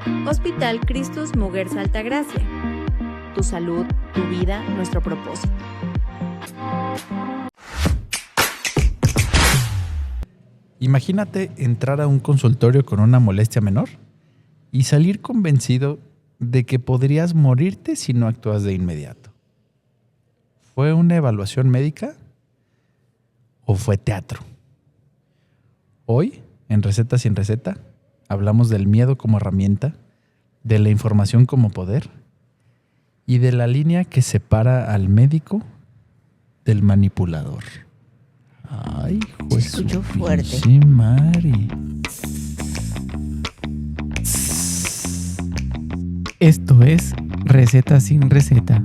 Hospital Christus Muguerza Altagracia. Tu salud, tu vida, nuestro propósito. Imagínate entrar a un consultorio con una molestia menor y salir convencido de que podrías morirte si no actúas de inmediato. ¿Fue una evaluación médica o fue teatro? Hoy, en Receta sin Receta, hablamos del miedo como herramienta, de la información como poder y de la línea que separa al médico del manipulador. Ay, se escuchó fuerte. Sí, Mari. Esto es Receta sin Receta,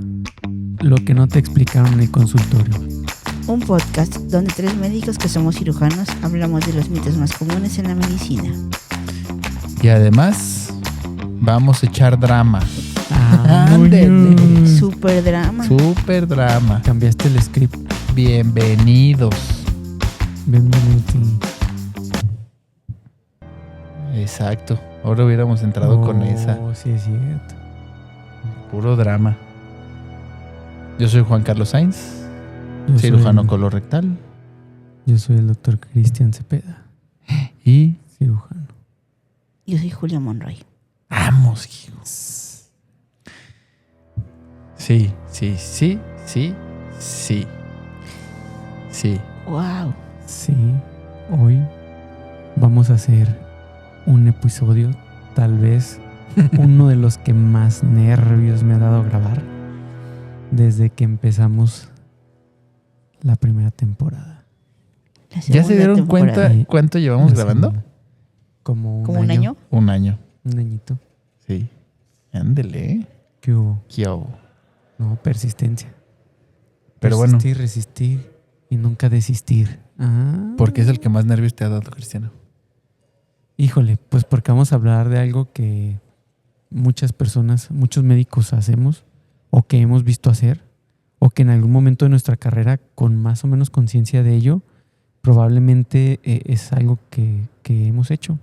lo que no te explicaron en el consultorio. Un podcast donde 3 médicos que somos cirujanos hablamos de los mitos más comunes en la medicina. Y además, vamos a echar drama. Ándele. Super drama. Super drama. Cambiaste el script. Bienvenidos. Bienvenido. Exacto. Ahora hubiéramos entrado con esa. Sí, es cierto. Puro drama. Yo soy Juan Carlos Sainz, Yo cirujano soy- colorectal Yo soy el doctor Cristian Cepeda, y cirujano. Yo soy Julia Monroy. vamos, hijos. Sí. Wow. Sí, hoy vamos a hacer un episodio, tal vez uno de los que más nervios me ha dado grabar desde que empezamos la primera temporada. La ¿Ya se segunda dieron temporada. cuenta cuánto llevamos La grabando? segunda. Como ¿Como un año? Un año. Un añito. Sí. Ándele. ¿Qué hubo? ¿Qué hago? No, persistencia. Pero bueno. Resistir y nunca desistir. Ah. ¿Por qué es el que más nervios te ha dado, Cristiano? Híjole, pues porque vamos a hablar de algo que muchas personas, muchos médicos hacemos o que hemos visto hacer o que en algún momento de nuestra carrera con más o menos conciencia de ello probablemente es algo que hemos hecho.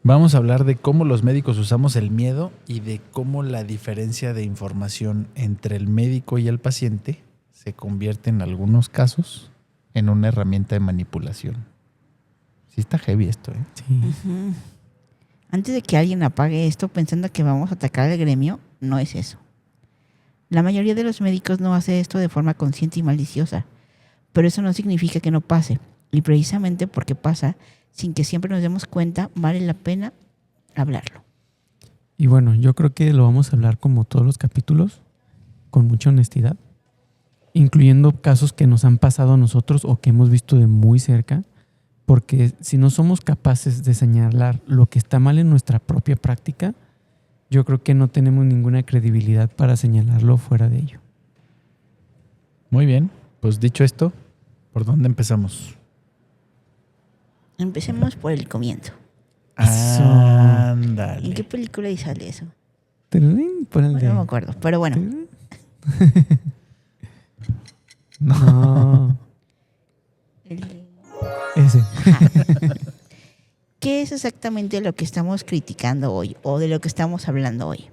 Vamos a hablar de cómo los médicos usamos el miedo y de cómo la diferencia de información entre el médico y el paciente se convierte en algunos casos en una herramienta de manipulación. Sí está heavy esto, ¿eh? Sí. Ujú. Antes de que alguien apague esto pensando que vamos a atacar al gremio, no es eso. La mayoría de los médicos no hace esto de forma consciente y maliciosa, pero eso no significa que no pase. Y precisamente porque pasa, sin que siempre nos demos cuenta, vale la pena hablarlo. Y bueno, yo creo que lo vamos a hablar como todos los capítulos, con mucha honestidad, incluyendo casos que nos han pasado a nosotros o que hemos visto de muy cerca, porque si no somos capaces de señalar lo que está mal en nuestra propia práctica, yo creo que no tenemos ninguna credibilidad para señalarlo fuera de ello. Muy bien, pues dicho esto, ¿por dónde empezamos? Empecemos por el comienzo. Eso. Ándale. ¿En qué película y sale eso? Pon el de- No me acuerdo, pero bueno. No, El- ese. ¿Qué es exactamente lo que estamos criticando hoy o de lo que estamos hablando hoy?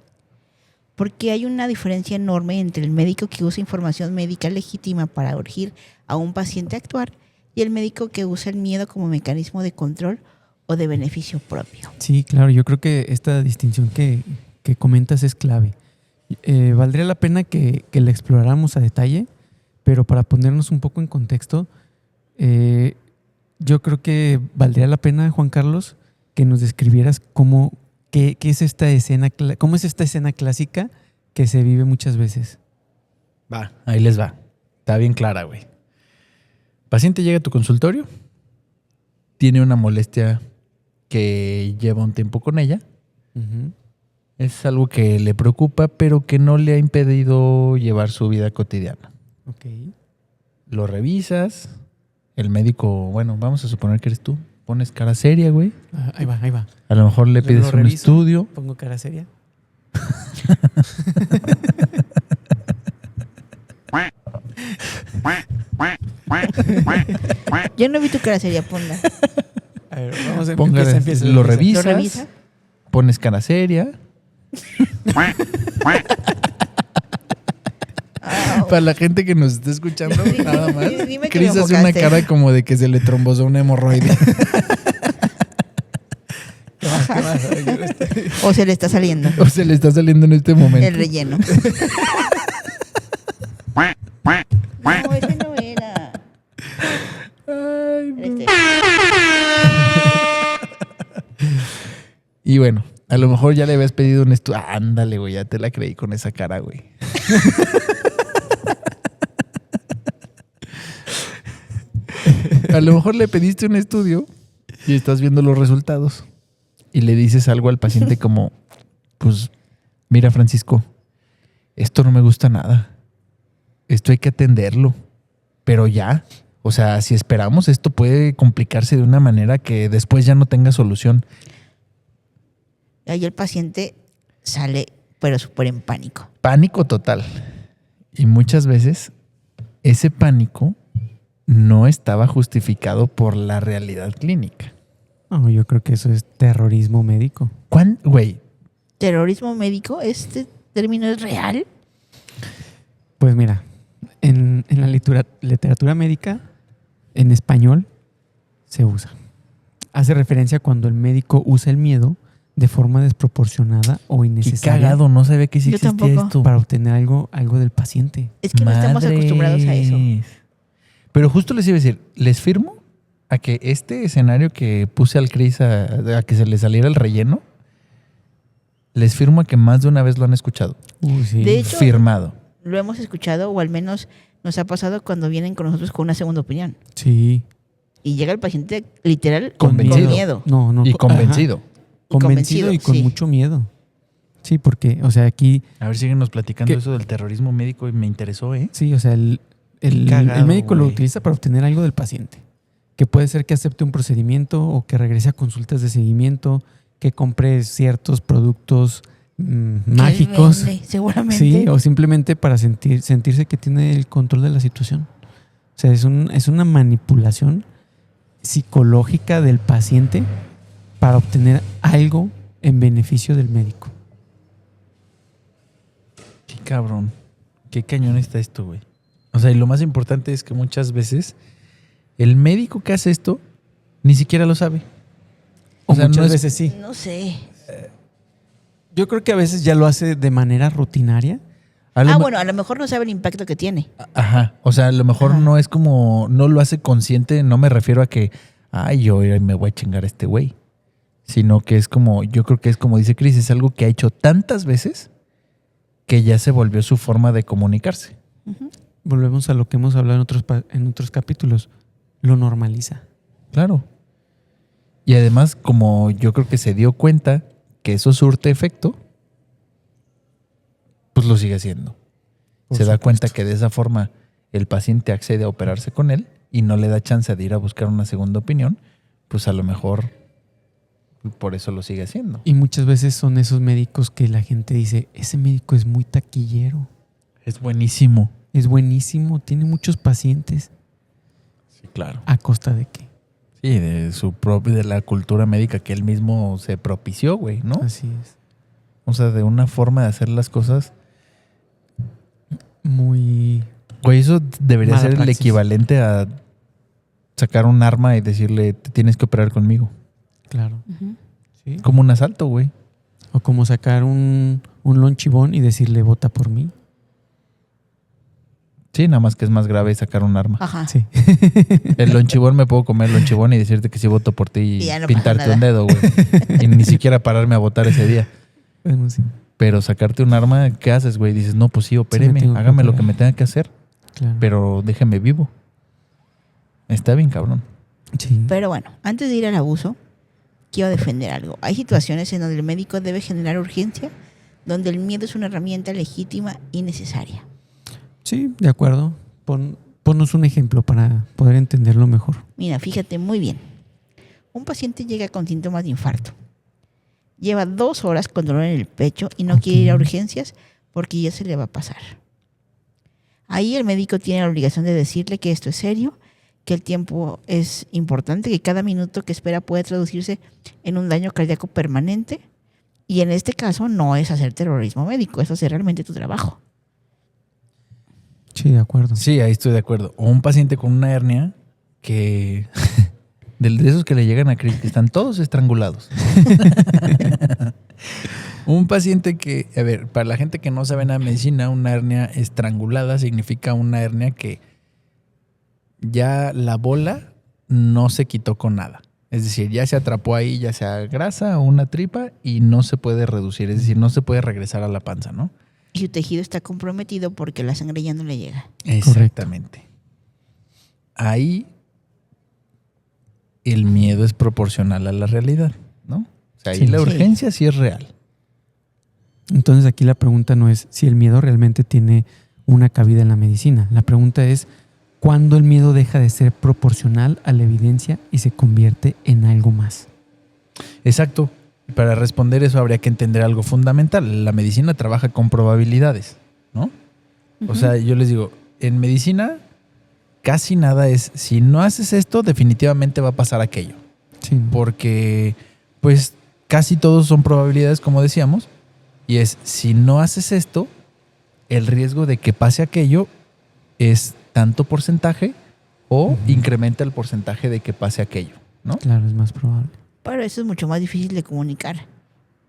Porque hay una diferencia enorme entre el médico que usa información médica legítima para urgir a un paciente a actuar y el médico que usa el miedo como mecanismo de control o de beneficio propio. Sí, claro, yo creo que esta distinción que comentas es clave. Valdría la pena que la exploráramos a detalle, pero para ponernos un poco en contexto, yo creo que valdría la pena, Juan Carlos, que nos describieras qué es esta escena, cómo es esta escena clásica que se vive muchas veces. Va, ahí les va. Está bien clara, güey. Paciente llega a tu consultorio, tiene una molestia que lleva un tiempo con ella. Ujú. Es algo que le preocupa, pero que no le ha impedido llevar su vida cotidiana. Ok. Lo revisas, el médico, bueno, vamos a suponer que eres tú, pones cara seria, güey. Ah, ahí va, ahí va. A lo mejor le Lo pides un reviso, estudio. Pongo cara seria. Yo no vi tu cara seria, ponla. A ver, vamos a Póngale, empieza. lo revisas, ¿Lo revisa? pones cara seria. Para la gente que nos está escuchando, nada más. Dime que Cris me hace una enfocaste. cara como de que se le trombozó una hemorroide. O se le está saliendo O se le está saliendo en este momento. el relleno. No, ese no era. Este. Y bueno, a lo mejor ya le habías pedido un estudio. Ándale, güey, ya te la creí con esa cara, güey. A lo mejor le pediste un estudio y estás viendo los resultados y le dices algo al paciente como, pues, mira, Francisco, esto no me gusta nada. Esto hay que atenderlo, pero ya. O sea, si esperamos, esto puede complicarse de una manera que después ya no tenga solución. Ahí el paciente sale, pero súper en pánico. Pánico total. Y muchas veces ese pánico no estaba justificado por la realidad clínica. No, yo creo que eso es terrorismo médico. Güey, ¿Terrorismo médico? ¿Este término es real? Pues mira, en la literatura médica, en español, se usa. Hace referencia cuando el médico usa el miedo de forma desproporcionada o qué innecesaria cagado, no sabía que sí Yo existía tampoco. esto. para obtener algo del paciente. Es que no estamos acostumbrados a eso. Madres. Pero justo les iba a decir, les firmo a que este escenario que puse al Cris a que se le saliera el relleno, les firmo a que más de una vez lo han escuchado. Sí. De hecho, Firmado. lo hemos escuchado o al menos nos ha pasado cuando vienen con nosotros con una segunda opinión. Sí. Y llega el paciente literal Convencido. con miedo. No, Y ajá. convencido. Convencido y con sí. mucho miedo. Sí, porque, o sea, aquí, A ver, síguenos platicando ¿Qué? eso del terrorismo médico y me interesó, ¿eh? sí, o sea, el cagado, médico lo güey. utiliza para obtener algo del paciente. Que puede ser que acepte un procedimiento o que regrese a consultas de seguimiento, que compre ciertos productos mágicos. Que vende, seguramente. Sí, o simplemente para sentirse que tiene el control de la situación. O sea, es una manipulación psicológica del paciente para obtener algo en beneficio del médico. Qué cabrón. Qué cañón está esto, güey. O sea, y lo más importante es que muchas veces el médico que hace esto ni siquiera lo sabe. O sea, muchas no es- veces sí. No sé. Yo creo que a veces ya lo hace de manera rutinaria. Bueno, a lo mejor no sabe el impacto que tiene. Ajá. O sea, a lo mejor Ajá. no es como, no lo hace consciente, no me refiero a que, ay, yo me voy a chingar a este güey. Sino que es como, yo creo que es como dice Cris, es algo que ha hecho tantas veces que ya se volvió su forma de comunicarse. Volvemos a lo que hemos hablado en otros capítulos. Lo normaliza. Claro. Y además, como yo creo que se dio cuenta que eso surte efecto, pues lo sigue haciendo. Por Se da supuesto. cuenta que de esa forma el paciente accede a operarse con él y no le da chance de ir a buscar una segunda opinión, pues a lo mejor por eso lo sigue haciendo. Y muchas veces son esos médicos que la gente dice, ese médico es muy taquillero, Es buenísimo. es buenísimo, tiene muchos pacientes. Sí, claro. ¿A costa de qué? Sí, de la cultura médica que él mismo se propició, güey, ¿no? Así es. O sea, de una forma de hacer las cosas. Muy... Güey, eso debería Mala ser el praxis. equivalente a sacar un arma y decirle, te tienes que operar conmigo. Claro. Sí. Como un asalto, güey. O como sacar un lonchibón y decirle, vota por mí. Sí, nada más que es más grave sacar un arma. Ajá. Sí. El lonchibón me puedo comer el lonchibón y decirte que sí voto por ti Y y ya no pasa pintarte un nada. dedo, güey. Y ni siquiera pararme a votar ese día. Bueno, sí. Pero sacarte un arma, ¿qué haces, güey? Dices, no, pues sí, opéreme, tengo que hágame lo que operar. me tenga que hacer, Claro. pero déjeme vivo. Está bien, cabrón. Sí. Pero bueno, antes de ir al abuso, quiero defender algo. Hay situaciones en donde el médico debe generar urgencia, donde el miedo es una herramienta legítima y necesaria. Sí, de acuerdo. Ponnos un ejemplo para poder entenderlo mejor. Mira, fíjate muy bien. Un paciente llega con síntomas de infarto. Lleva 2 horas con dolor en el pecho y no quiere ir a urgencias porque ya se le va a pasar. Ahí el médico tiene la obligación de decirle que esto es serio que el tiempo es importante, que cada minuto que espera puede traducirse en un daño cardíaco permanente. Y en este caso no es hacer terrorismo médico, es hacer realmente tu trabajo. Sí, de acuerdo. Sí, ahí estoy de acuerdo. O un paciente con una hernia que... de esos que le llegan a creer que están todos estrangulados. Un paciente que... A ver, para la gente que no sabe nada de medicina, una hernia estrangulada significa una hernia que ya la bola no se quitó con nada. Es decir, ya se atrapó ahí, ya sea grasa o una tripa y no se puede reducir. Es decir, no se puede regresar a la panza, ¿no? Y su tejido está comprometido porque la sangre ya no le llega. Exactamente. Ahí el miedo es proporcional a la realidad, ¿no? O sea, ahí Sí. la Sí. urgencia sí es real. Entonces aquí la pregunta no es si el miedo realmente tiene una cabida en la medicina. La pregunta es cuándo el miedo deja de ser proporcional a la evidencia y se convierte en algo más. Exacto. Para responder eso habría que entender algo fundamental. La medicina trabaja con probabilidades, ¿no? O sea, yo les digo, en medicina casi nada es, si no haces esto, definitivamente va a pasar aquello. Sí. Porque, pues, casi todos son probabilidades, como decíamos, y es, si no haces esto, el riesgo de que pase aquello es tanto porcentaje o incrementa el porcentaje de que pase aquello, ¿no? Claro, es más probable. Pero eso es mucho más difícil de comunicar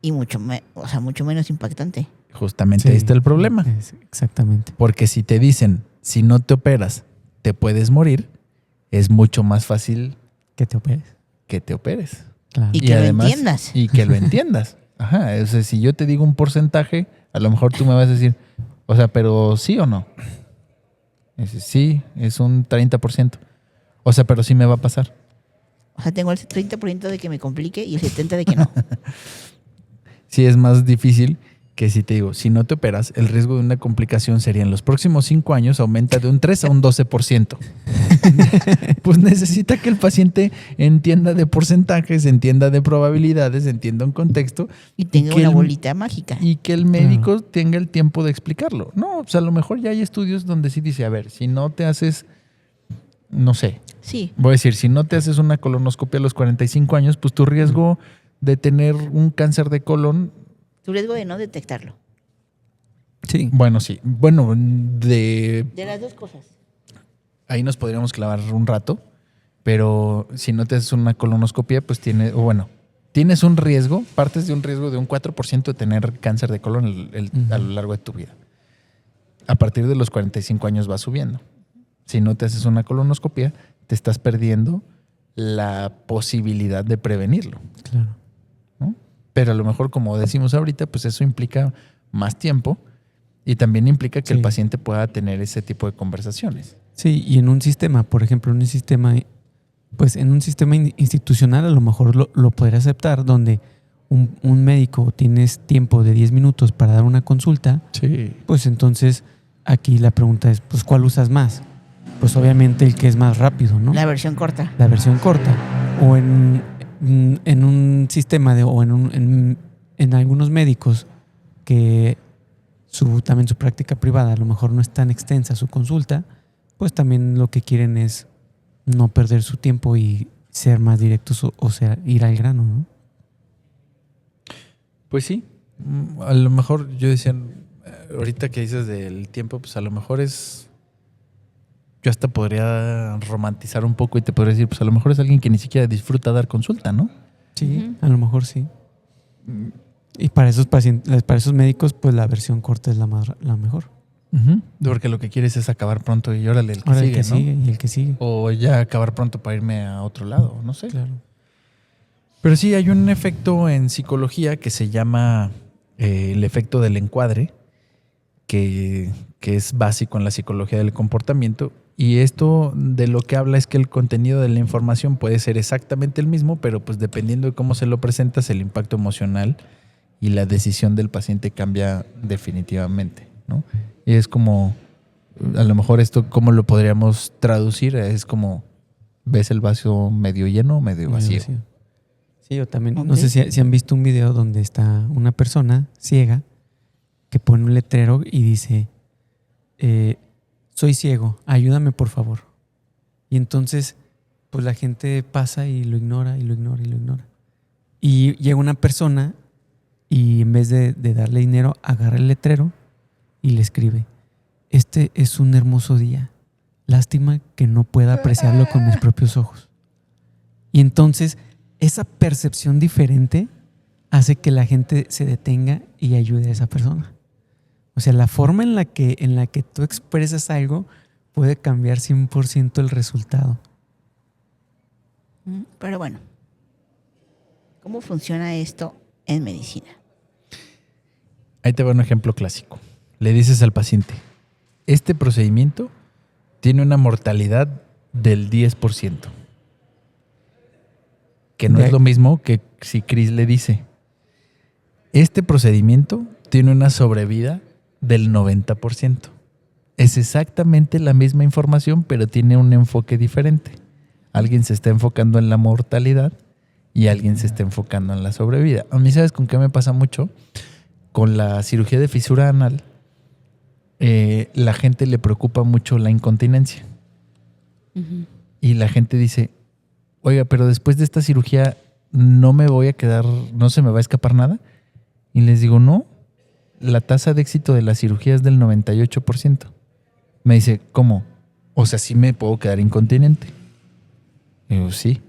y mucho menos impactante. Justamente ahí está el problema. Exactamente. Porque si te dicen, si no te operas, te puedes morir, es mucho más fácil Que te operes. que te operes. Claro. Y que lo entiendas. Y que lo entiendas. Ajá. O sea, si yo te digo un porcentaje, a lo mejor tú me vas a decir, o sea, pero sí o no. Sí, es un 30%. O sea, pero sí me va a pasar. O sea, tengo el 30% de que me complique y el 70% de que no. Sí, es más difícil que si te digo, si no te operas, el riesgo de una complicación sería en los próximos 5 años aumenta de un 3 a un 12%. Pues necesita que el paciente entienda de porcentajes, entienda de probabilidades, entienda un contexto Y tenga que una el- bolita mágica. y que el médico tenga el tiempo de explicarlo. No, pues a lo mejor ya hay estudios donde sí dice, a ver, si no te haces, no sé, Sí, voy a decir, si no te haces una colonoscopia a los 45 años, pues tu riesgo de tener un cáncer de colon, tu riesgo de no detectarlo. Sí. bueno, sí, bueno, de De las dos cosas. ahí nos podríamos clavar un rato, pero si no te haces una colonoscopia, pues tienes un riesgo, partes de un riesgo de un 4% de tener cáncer de colon a lo largo de tu vida. A partir de los 45 años va subiendo. Si no te haces una colonoscopia, te estás perdiendo la posibilidad de prevenirlo, Claro. ¿no? Pero a lo mejor, como decimos ahorita, pues eso implica más tiempo y también implica que el Sí. paciente pueda tener ese tipo de conversaciones. Sí, y en un sistema, por ejemplo, en un sistema institucional a lo mejor lo podría aceptar, donde un médico tienes tiempo de 10 minutos para dar una consulta, Sí. pues entonces aquí la pregunta es, pues ¿cuál usas más? Pues obviamente el que es más rápido, ¿no? La versión corta. La versión corta. O en un sistema en algunos médicos que también su práctica privada a lo mejor no es tan extensa su consulta, pues también lo que quieren es no perder su tiempo y ser más directos o sea, ir al grano, ¿no? Pues sí. A lo mejor yo decía, ahorita que dices del tiempo, pues a lo mejor es... Yo hasta podría romantizar un poco y te podría decir, pues a lo mejor es alguien que ni siquiera disfruta dar consulta, ¿no? Sí, a lo mejor sí. Y para esos pacientes, para esos médicos, pues la versión corta es la mejor. Ujú. Porque lo que quieres es acabar pronto y órale, el que Ahora sigue, el que ¿no? sigue y el que sigue. O ya acabar pronto para irme a otro lado, no sé. Claro. Pero sí, hay un efecto en psicología que se llama el efecto del encuadre, que es básico en la psicología del comportamiento. Y esto de lo que habla es que el contenido de la información puede ser exactamente el mismo, pero pues dependiendo de cómo se lo presentas, el impacto emocional y la decisión del paciente cambia definitivamente, ¿no? Y es como, a lo mejor esto, ¿cómo lo podríamos traducir? Es como, ¿ves el vaso medio lleno o medio vacío? Sí, yo también. Ok. No sé si han visto un video donde está una persona ciega que pone un letrero y dice, soy ciego, ayúdame por favor. Y entonces, pues la gente pasa y lo ignora y lo ignora y lo ignora. Y llega una persona y en vez de darle dinero, agarra el letrero y le escribe: este es un hermoso día. Lástima que no pueda apreciarlo con mis propios ojos. Y entonces, esa percepción diferente hace que la gente se detenga y ayude a esa persona. O sea, la forma en la que tú expresas algo puede cambiar 100% el resultado. Pero bueno, ¿cómo funciona esto en medicina? Ahí te va un ejemplo clásico. Le dices al paciente: este procedimiento tiene una mortalidad del 10%. Que no es lo mismo que si Chris le dice: este procedimiento tiene una sobrevida del 90%. Es exactamente la misma información, pero tiene un enfoque diferente. Alguien se está enfocando en la mortalidad y alguien se está enfocando en la sobrevida. A mí, ¿sabes con qué me pasa mucho? Con la cirugía de fisura anal, la gente le preocupa mucho la incontinencia. Uh-huh. Y la gente dice: oiga, pero después de esta cirugía no me voy a quedar, no se me va a escapar nada. Y les digo: no, la tasa de éxito de la cirugía es del 98%. Me dice: ¿cómo? O sea, ¿sí me puedo quedar incontinente? Y digo: sí,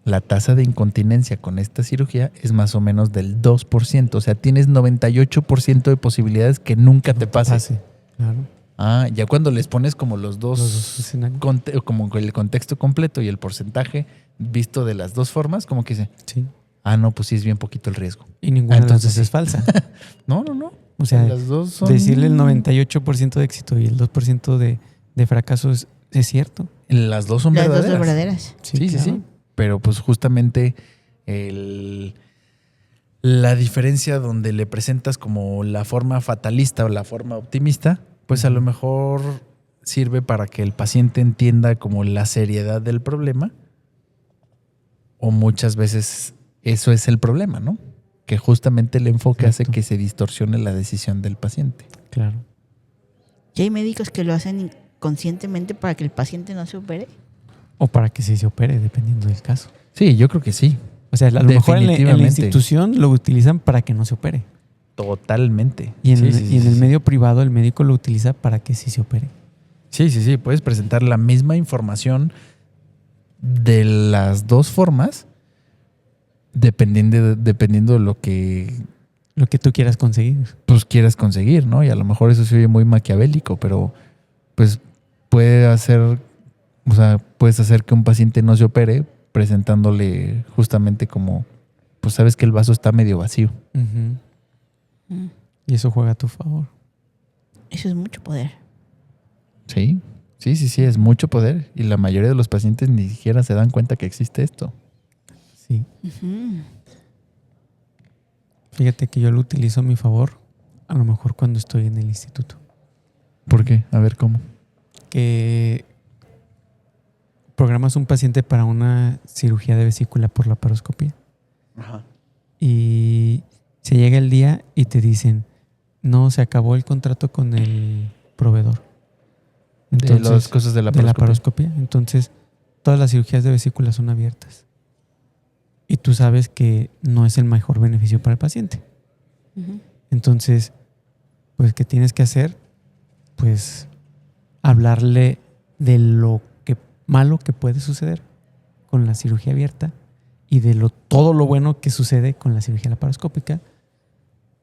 la tasa de incontinencia con esta cirugía es más o menos del 2%. O sea, tienes 98% de posibilidades que nunca te pase. Claro. Ah, ya cuando les pones como los dos escenarios. como el contexto completo y el porcentaje visto de las dos formas, como que dice: Sí. no, pues sí es bien poquito el riesgo. Y ninguna de las dos sí. es falsa. No. O sea, las dos son... decirle el 98% de éxito y el 2% de fracaso es cierto. Las dos son Las verdaderas. dos son verdaderas. Sí. Claro. Pero pues justamente la diferencia donde le presentas como la forma fatalista o la forma optimista, pues a lo mejor sirve para que el paciente entienda como la seriedad del problema, o muchas veces eso es el problema, ¿no? Que justamente el enfoque hace que se distorsione la decisión del paciente. Claro. ¿Y hay médicos que lo hacen inconscientemente para que el paciente no se opere? O para que sí se opere, dependiendo del caso. Sí, yo creo que sí. O sea, a lo mejor en la Definitivamente. institución lo utilizan para que no se opere. Totalmente. Y en, Sí, el medio privado el médico lo utiliza para que sí se opere. Sí. Puedes presentar la misma información de las dos formas dependiendo de lo que Lo que tú quieras conseguir. pues quieras conseguir, ¿no? Y a lo mejor eso se oye muy maquiavélico, pero pues puedes hacer que un paciente no se opere presentándole justamente como, pues sabes que el vaso está medio vacío. Uh-huh. Y eso juega a tu favor. Eso es mucho poder. Sí, es mucho poder. Y la mayoría de los pacientes ni siquiera se dan cuenta que existe esto. Sí. Uh-huh. Fíjate que yo lo utilizo a mi favor, a lo mejor cuando estoy en el instituto. ¿Por qué? A ver, ¿cómo? Que programas un paciente para una cirugía de vesícula por laparoscopía. Ajá. Y se llega el día y te dicen: no, se acabó el contrato con el proveedor. Entonces, de las cosas de la laparoscopía. Entonces, todas las cirugías de vesícula son abiertas. Y tú sabes que no es el mejor beneficio para el paciente. Uh-huh. Entonces, pues, ¿qué tienes que hacer? Pues, hablarle de lo malo que puede suceder con la cirugía abierta y de todo lo bueno que sucede con la cirugía laparoscópica,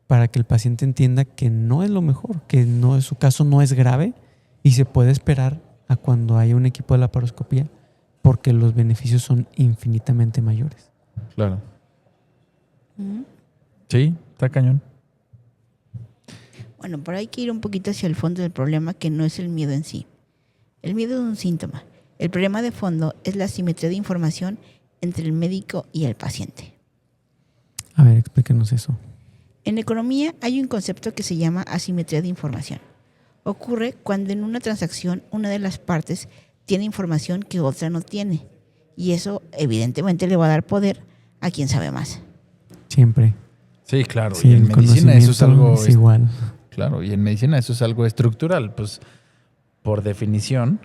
para que el paciente entienda que no es lo mejor, que no, su caso no es grave y se puede esperar a cuando haya un equipo de laparoscopía, porque los beneficios son infinitamente mayores. Claro. Uh-huh. Sí, está cañón. Bueno, pero hay que ir un poquito hacia el fondo del problema, que no es el miedo en sí. El miedo es un síntoma. El problema de fondo es la asimetría de información entre el médico y el paciente. A ver, explícanos eso. En economía hay un concepto que se llama asimetría de información. Ocurre cuando en una transacción una de las partes tiene información que otra no tiene. Y eso evidentemente le va a dar poder a quien sabe más. Siempre. Sí, claro. Sí, y en medicina eso es algo... es igual. Claro, y en medicina eso es algo estructural. Pues por definición,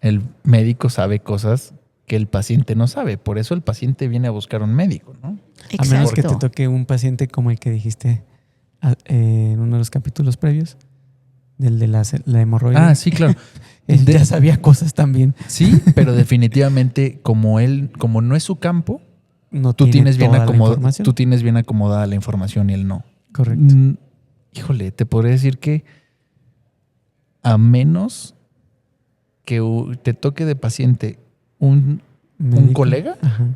el médico sabe cosas que el paciente no sabe. Por eso el paciente viene a buscar un médico, ¿no? Exacto. A menos que te toque un paciente como el que dijiste en uno de los capítulos previos, del de la hemorroide. Ah, sí, claro. Él ya sabía cosas también. Sí, pero definitivamente como no es su campo, No tú tiene tienes bien toda la acomodada, información. tú tienes bien acomodada la información y él no. Correcto. Híjole, te podría decir que a menos que te toque de paciente un Médico. colega, Ajá.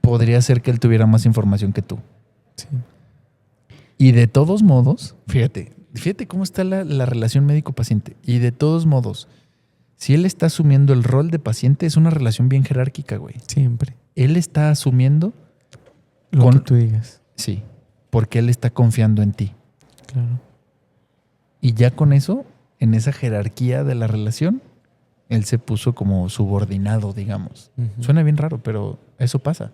podría ser que él tuviera más información que tú. Sí. Y de todos modos, fíjate cómo está la relación médico-paciente. Y de todos modos, si él está asumiendo el rol de paciente, es una relación bien jerárquica, güey. Siempre. Él está asumiendo, Lo que tú digas. sí, porque él está confiando en ti. Claro. Y ya con eso, en esa jerarquía de la relación, él se puso como subordinado, digamos. Ujú. Suena bien raro, pero eso pasa.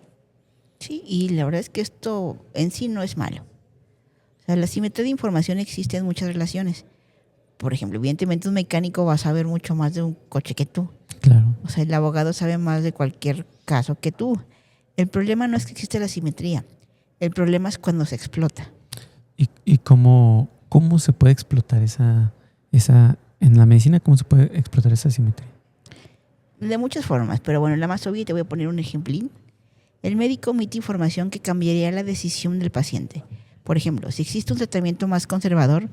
Sí, y la verdad es que esto en sí no es malo. O sea, la simetría de información existe en muchas relaciones. Por ejemplo, evidentemente un mecánico va a saber mucho más de un coche que tú. Claro. O sea, el abogado sabe más de cualquier caso que tú. El problema no es que existe la simetría. El problema es cuando se explota. ¿Y cómo se puede explotar esa en la medicina, cómo se puede explotar esa simetría? De muchas formas, pero bueno, la más obvia, te voy a poner un ejemplín. El médico omite información que cambiaría la decisión del paciente. Por ejemplo, si existe un tratamiento más conservador,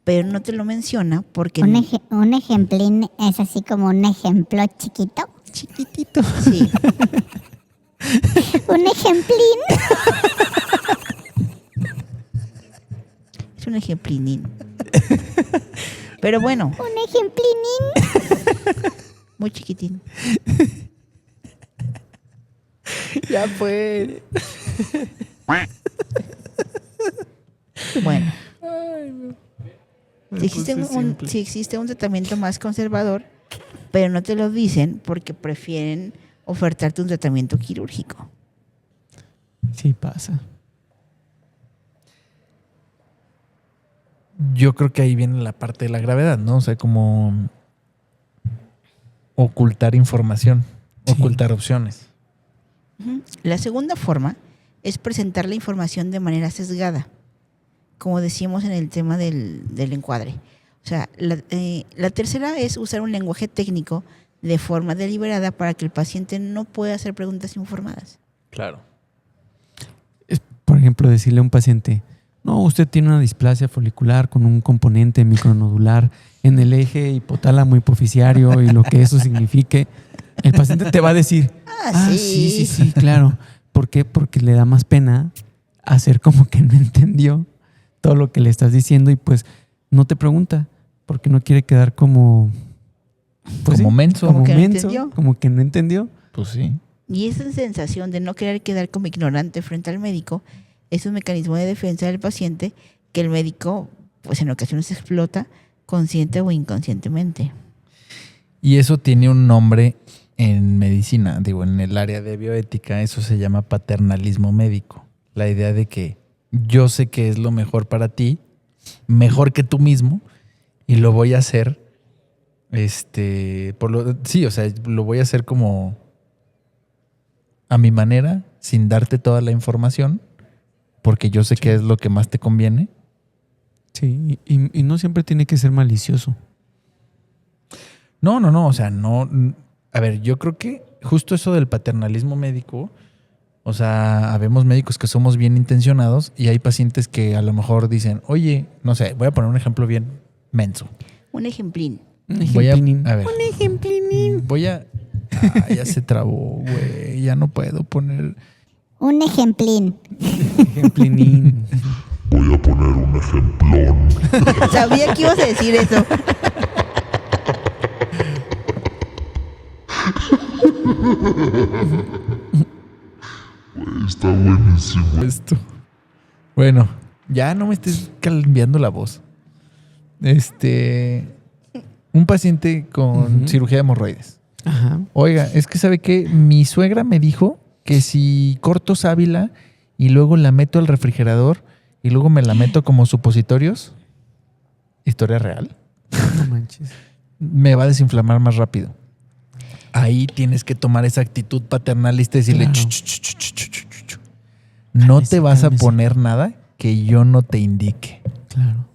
pero no te lo menciona porque... Un ejemplín es así como un ejemplo chiquito. Chiquitito. Sí, Un ejemplín. es un ejemplinín. Pero bueno, Un ejemplinín. muy chiquitín. Ya fue. Bueno, si Pues existe un tratamiento más conservador, pero no te lo dicen porque prefieren ofertarte un tratamiento quirúrgico. Sí pasa. Yo creo que ahí viene la parte de la gravedad, ¿no? O sea, como ocultar información, Sí. ocultar opciones. Ujú. La segunda forma es presentar la información de manera sesgada, como decíamos en el tema del encuadre. O sea, la tercera es usar un lenguaje técnico de forma deliberada para que el paciente no pueda hacer preguntas informadas. Claro. Es, por ejemplo, decirle a un paciente, no, usted tiene una displasia folicular con un componente micronodular en el eje hipotálamo hipoficiario y lo que eso signifique. El paciente te va a decir, sí, claro. ¿Por qué? Porque le da más pena hacer como que no entendió todo lo que le estás diciendo y pues no te pregunta porque no quiere quedar como... pues Como sí, menso. Como que no menso, entendió. como que no entendió. Pues sí. Y esa sensación de no querer quedar como ignorante frente al médico es un mecanismo de defensa del paciente que el médico, pues en ocasiones explota consciente o inconscientemente. Y eso tiene un nombre en medicina, digo, en el área de bioética, eso se llama paternalismo médico. La idea de que yo sé que es lo mejor para ti, mejor que tú mismo, y lo voy a hacer, sí, o sea, lo voy a hacer como a mi manera, sin darte toda la información, porque yo sé que es lo que más te conviene. Sí, y no siempre tiene que ser malicioso. No, o sea, no. A ver, yo creo que justo eso del paternalismo médico, o sea, habemos médicos que somos bien intencionados y hay pacientes que a lo mejor dicen, oye, no sé, voy a poner un ejemplo bien menso. Un ejemplín. Un Voy ejemplinín. a ver. Un ejemplinín. Ya se trabó, güey. Ya no puedo poner. Un ejemplín. Ejemplinín. Voy a poner un ejemplón. Sabía que ibas a decir eso. Está buenísimo. Esto. Bueno, ya no me estés cambiando la voz. Un paciente con Ujú. cirugía de hemorroides. Ajá. Oiga, es que ¿sabe qué? Mi suegra me dijo que si corto sábila y luego la meto al refrigerador y luego me la meto como supositorios. ¿Historia real? No manches. me va a desinflamar más rápido. Ahí tienes que tomar esa actitud paternalista y decirle, Claro. no Cálmese, te vas a cálmese". poner nada que yo no te indique. Claro.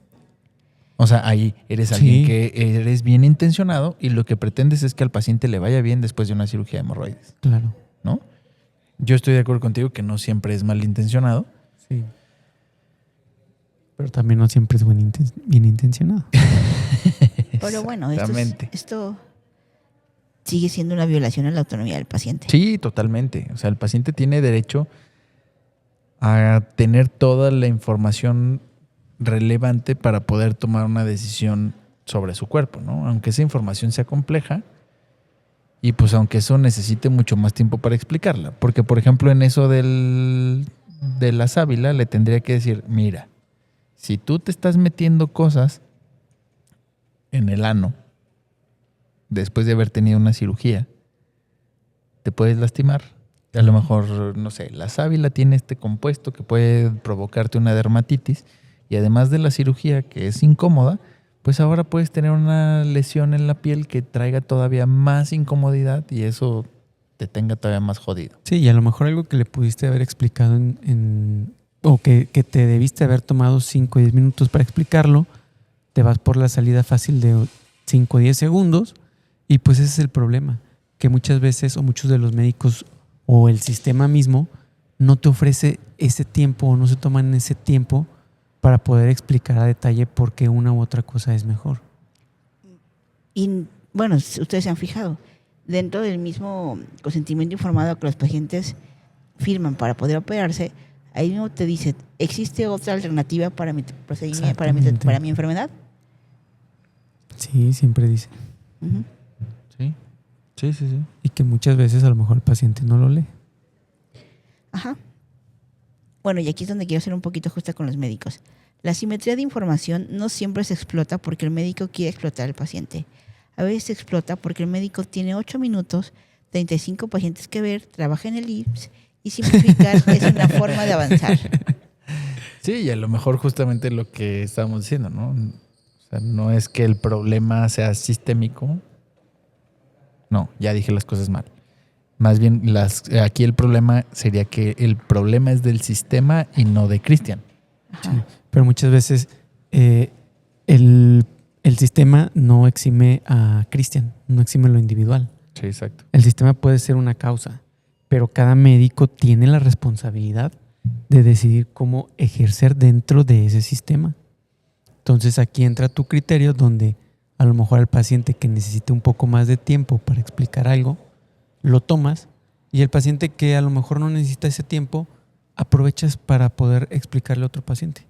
O sea, ahí eres alguien Sí. que eres bien intencionado y lo que pretendes es que al paciente le vaya bien después de una cirugía de hemorroides, Claro. ¿no? Yo estoy de acuerdo contigo que no siempre es malintencionado. Sí. Pero también no siempre es bien intencionado. Pero bueno, Exactamente. esto sigue siendo una violación a la autonomía del paciente. Sí, totalmente. O sea, el paciente tiene derecho a tener toda la información relevante para poder tomar una decisión sobre su cuerpo, ¿no? Aunque esa información sea compleja y pues aunque eso necesite mucho más tiempo para explicarla. Porque, por ejemplo, en eso de la sábila le tendría que decir, mira, si tú te estás metiendo cosas en el ano después de haber tenido una cirugía, te puedes lastimar. A lo mejor, no sé, la sábila tiene este compuesto que puede provocarte una dermatitis y además de la cirugía que es incómoda, pues ahora puedes tener una lesión en la piel que traiga todavía más incomodidad y eso te tenga todavía más jodido. Sí, y a lo mejor algo que le pudiste haber explicado o que te debiste haber tomado 5 o 10 minutos para explicarlo, te vas por la salida fácil de 5 o 10 segundos y pues ese es el problema, que muchas veces o muchos de los médicos o el sistema mismo no te ofrece ese tiempo o no se toman ese tiempo para poder explicar a detalle por qué una u otra cosa es mejor. Y bueno, si ustedes se han fijado, dentro del mismo consentimiento informado que los pacientes firman para poder operarse, ahí mismo te dice, ¿existe otra alternativa para mi procedimiento, Exactamente. para mi enfermedad? Sí, siempre dice. Ujú. Sí, sí, sí, sí. Y que muchas veces a lo mejor el paciente no lo lee. Ajá. Bueno, y aquí es donde quiero ser un poquito justa con los médicos. La simetría de información no siempre se explota porque el médico quiere explotar al paciente. A veces se explota porque el médico tiene 8 minutos, 35 pacientes que ver, trabaja en el IMSS y simplificar es una forma de avanzar. Sí, y a lo mejor justamente lo que estábamos diciendo, ¿no? O sea, no es que el problema sea sistémico. No, ya dije las cosas mal. Más bien, aquí el problema sería que el problema es del sistema y no de Cristian. Ajá. Sí, pero muchas veces el sistema no exime a Cristian, no exime lo individual. Sí, exacto. El sistema puede ser una causa, pero cada médico tiene la responsabilidad de decidir cómo ejercer dentro de ese sistema. Entonces aquí entra tu criterio donde a lo mejor al paciente que necesite un poco más de tiempo para explicar algo, lo tomas y el paciente que a lo mejor no necesita ese tiempo, aprovechas para poder explicarle a otro paciente.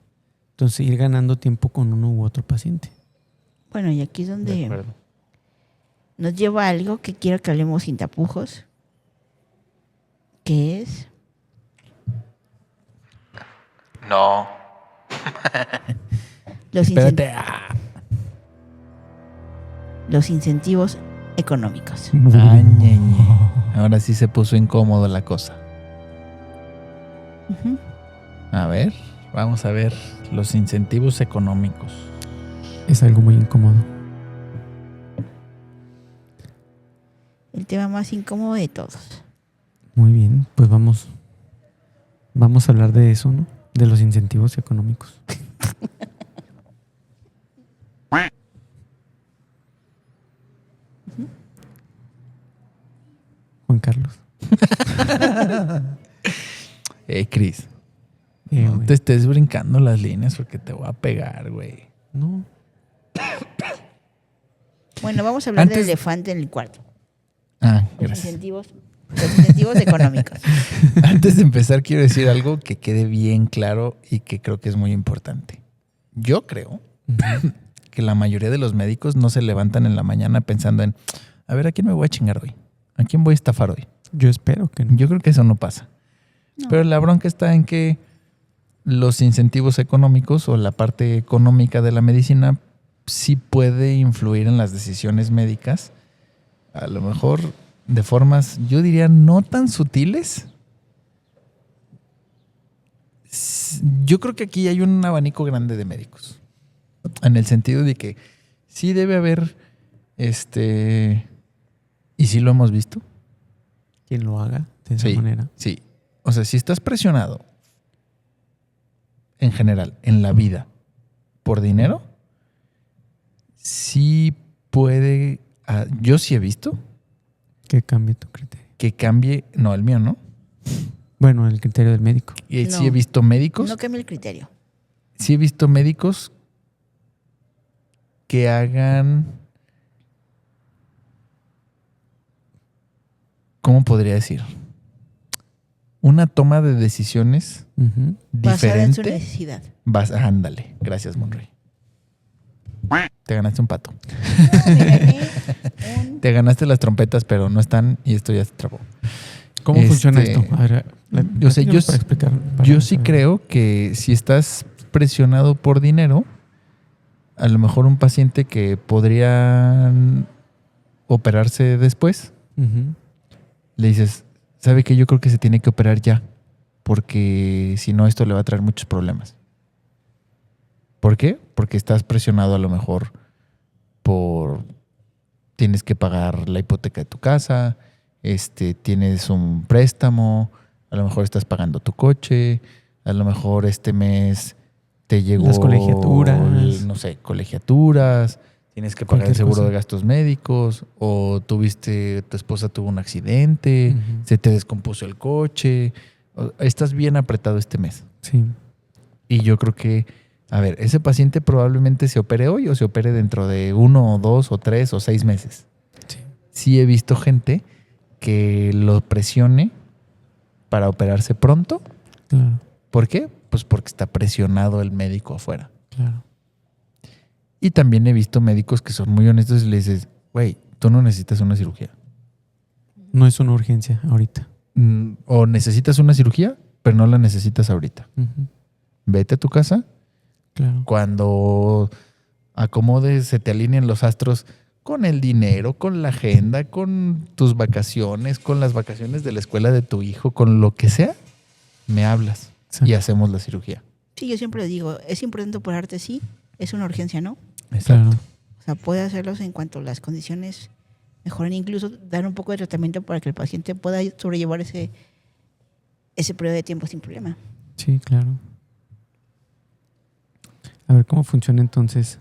Entonces ir ganando tiempo con uno u otro paciente. Bueno, y aquí es De donde acuerdo. nos lleva a algo que quiero que hablemos sin tapujos, que es No. los, Espérate. los incentivos económicos. Ahora sí se puso incómodo la cosa. Ujú. A ver, vamos a ver los incentivos económicos. Es algo muy incómodo. El tema más incómodo de todos. Muy bien, pues vamos a hablar de eso, ¿no? De los incentivos económicos. Juan Carlos. Cris, no Güey. te estés brincando las líneas porque te voy a pegar, güey. No. Bueno, vamos a hablar Antes- del elefante en el cuarto. Ah, Los gracias. incentivos económicos. Antes de empezar, quiero decir algo que quede bien claro y que creo que es muy importante. Yo creo que la mayoría de los médicos no se levantan en la mañana pensando en, a ver, ¿a quién me voy a chingar hoy? ¿A quién voy a estafar hoy? Yo espero que no. Yo creo que eso no pasa. No. Pero la bronca está en que los incentivos económicos o la parte económica de la medicina sí puede influir en las decisiones médicas. A lo mejor de formas, yo diría, no tan sutiles. Yo creo que aquí hay un abanico grande de médicos. En el sentido de que sí debe haber Y sí lo hemos visto. Quien lo haga de esa Sí, manera. sí. O sea, si estás presionado en general, en la vida, por dinero, sí puede... yo sí he visto Que cambie tu criterio. que cambie... No, el mío no. Bueno, el criterio del médico. Y No. sí he visto médicos... No cambia el criterio. Sí he visto médicos que hagan... ¿Cómo podría decir? Una toma de decisiones Ujú. Basada en su diferente. necesidad. Ándale. Gracias, Monroy. Te ganaste un pato. Me gané un- Te ganaste las trompetas, pero no están y esto ya se trabó. ¿Cómo funciona Este, esto? A ver, yo sé, platícanos para explicar. para Yo sí saber. creo que si estás presionado por dinero, a lo mejor un paciente que podría operarse después, Ujú. le dices, ¿sabe qué? Yo creo que se tiene que operar ya, porque si no esto le va a traer muchos problemas. ¿Por qué? Porque estás presionado a lo mejor por... Tienes que pagar la hipoteca de tu casa, tienes un préstamo, a lo mejor estás pagando tu coche, a lo mejor este mes te llegó... Las colegiaturas. No sé, colegiaturas, tienes que pagar el Cualquier seguro cosa. de gastos médicos, o tu esposa tuvo un accidente, Ujú. se te descompuso el coche, estás bien apretado este mes. Sí. Y yo creo que, a ver, ese paciente probablemente se opere hoy o se opere dentro de 1 o 2 o 3 o 6 meses. Sí. Sí he visto gente que lo presione para operarse pronto. Claro, ¿Por qué? Pues porque está presionado el médico afuera. claro. Y también he visto médicos que son muy honestos y le dices, güey, tú no necesitas una cirugía. No es una urgencia ahorita. O necesitas una cirugía, pero no la necesitas ahorita. Ujú. Vete a tu casa. Claro. Cuando acomodes, se te alineen los astros con el dinero, con la agenda, con tus vacaciones, con las vacaciones de la escuela de tu hijo, con lo que sea, me hablas Sí. y hacemos la cirugía. Sí, yo siempre digo, es importante operarte, sí, es una urgencia, ¿no? Claro. O sea, puede hacerlos en cuanto las condiciones mejoren, incluso dar un poco de tratamiento para que el paciente pueda sobrellevar ese periodo de tiempo sin problema. Sí, claro. A ver cómo funciona entonces.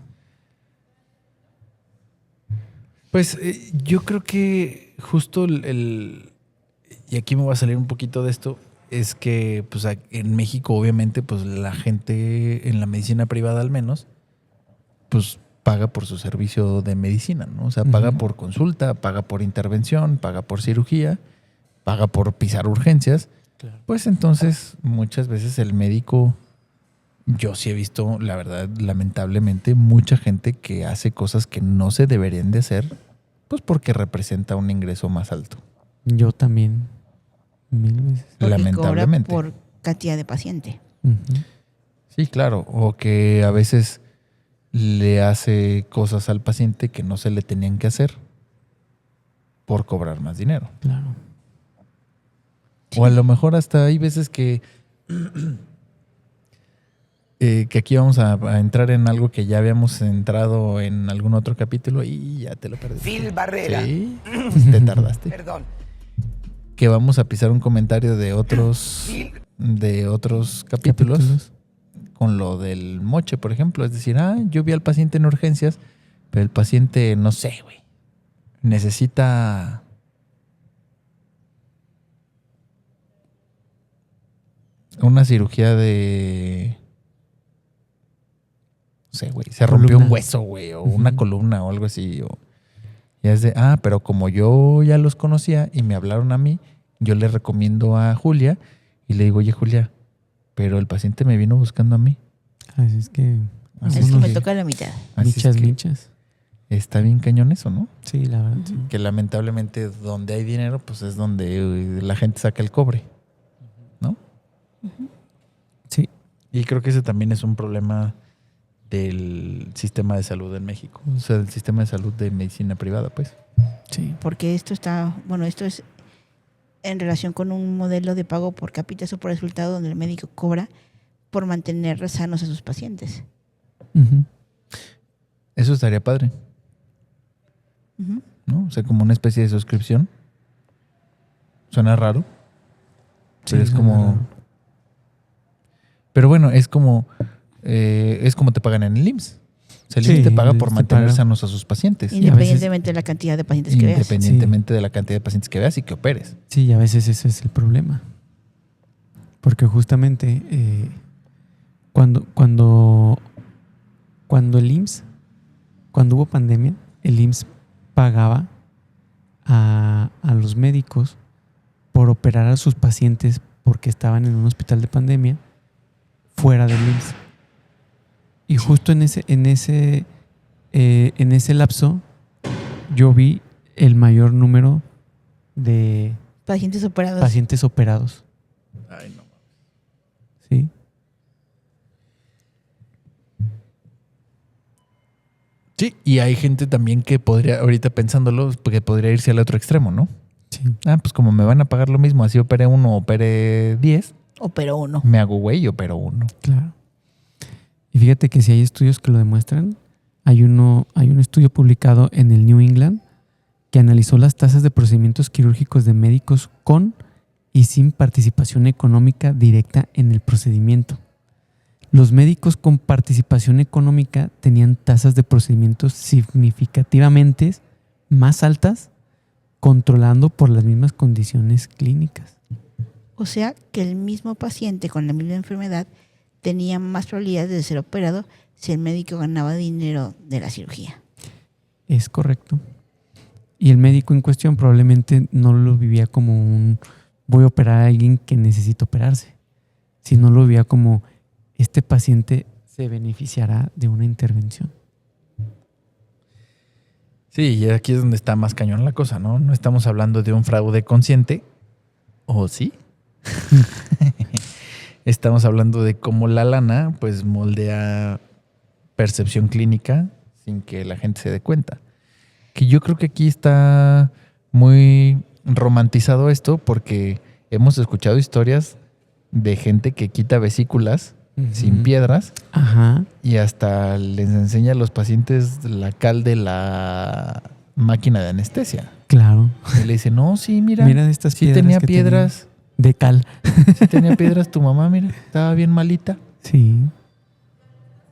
Pues yo creo que justo y aquí me voy a salir un poquito de esto, es que pues en México obviamente pues la gente en la medicina privada al menos pues paga por su servicio de medicina, ¿no? O sea, paga Ujú. por consulta, paga por intervención, paga por cirugía, paga por pisar urgencias. Claro. Pues entonces muchas veces el médico, yo sí he visto, la verdad, lamentablemente, mucha gente que hace cosas que no se deberían de hacer, pues porque representa un ingreso más alto. Yo también. 1000 veces. Porque Lamentablemente. cobra por cantidad de paciente. Ujú. Sí, claro. O que a veces le hace cosas al paciente que no se le tenían que hacer por cobrar más dinero. Claro. O a lo mejor hasta hay veces que aquí vamos a entrar en algo que ya habíamos entrado en algún otro capítulo y ya te lo perdiste. Phil Barrera. Sí, te tardaste. Perdón. Que vamos a pisar un comentario de otros capítulos con lo del moche, por ejemplo. Es decir, yo vi al paciente en urgencias, pero el paciente, no sé, güey, necesita una cirugía de... No sé, güey, se rompió un Columna. hueso, güey, o una Ujú. columna o algo así. Y es de, pero como yo ya los conocía y me hablaron a mí, yo le recomiendo a Julia y le digo, oye, Julia, pero el paciente me vino buscando a mí. Así es que. Así Es que vámonos. me toca la mitad. Así es Michas, que michas. está bien cañón eso, ¿no? Sí, la verdad. Sí. Que lamentablemente donde hay dinero, pues es donde la gente saca el cobre, ¿no? Sí. Y creo que ese también es un problema del sistema de salud en México. O sea, del sistema de salud de medicina privada, pues. Sí. Porque esto es en relación con un modelo de pago por cápita o por resultado donde el médico cobra por mantener sanos a sus pacientes. Ujú. Eso estaría padre. Ujú. ¿no? O sea, como una especie de suscripción. Suena raro. Pero es suena como... raro. Pero bueno, es como te pagan en el IMSS. O sea, el IMSS Sí, te paga el por IMSS te mantener paga. sanos a sus pacientes. Y a veces- Independientemente de la cantidad de pacientes que veas. Independientemente de la cantidad de pacientes que veas y que operes. Sí, y a veces ese es el problema. Porque justamente cuando el IMSS, cuando hubo pandemia, el IMSS pagaba a los médicos por operar a sus pacientes porque estaban en un hospital de pandemia fuera del IMSS. Y justo en ese lapso yo vi el mayor número de Pacientes operados. pacientes operados. Ay, no. ¿Sí? Sí, y hay gente también que podría, ahorita pensándolo, que podría irse al otro extremo, ¿no? Sí. Ah, pues como me van a pagar lo mismo, así opere 1, opere 10, Operó uno. me hago güey y opero 1. Claro. Y fíjate que si hay estudios que lo demuestran, hay un estudio publicado en el New England que analizó las tasas de procedimientos quirúrgicos de médicos con y sin participación económica directa en el procedimiento. Los médicos con participación económica tenían tasas de procedimientos significativamente más altas, controlando por las mismas condiciones clínicas. O sea que el mismo paciente con la misma enfermedad tenía más probabilidades de ser operado si el médico ganaba dinero de la cirugía. Es correcto. Y el médico en cuestión probablemente no lo vivía como un voy a operar a alguien que necesita operarse, sino lo vivía como este paciente se beneficiará de una intervención. Sí, y aquí es donde está más cañón la cosa, ¿no? No estamos hablando de un fraude consciente, ¿o sí? Estamos hablando de cómo la lana pues moldea percepción clínica sin que la gente se dé cuenta. Que yo creo que aquí está muy romantizado esto porque hemos escuchado historias de gente que quita vesículas sin piedras Ajá. y hasta les enseña a los pacientes la cal de la máquina de anestesia. Claro. Y le dice, no, sí, mira, Mira estas sí piedras tenía que piedras, de cal. sí tenía piedras tu mamá, mira, estaba bien malita. Sí.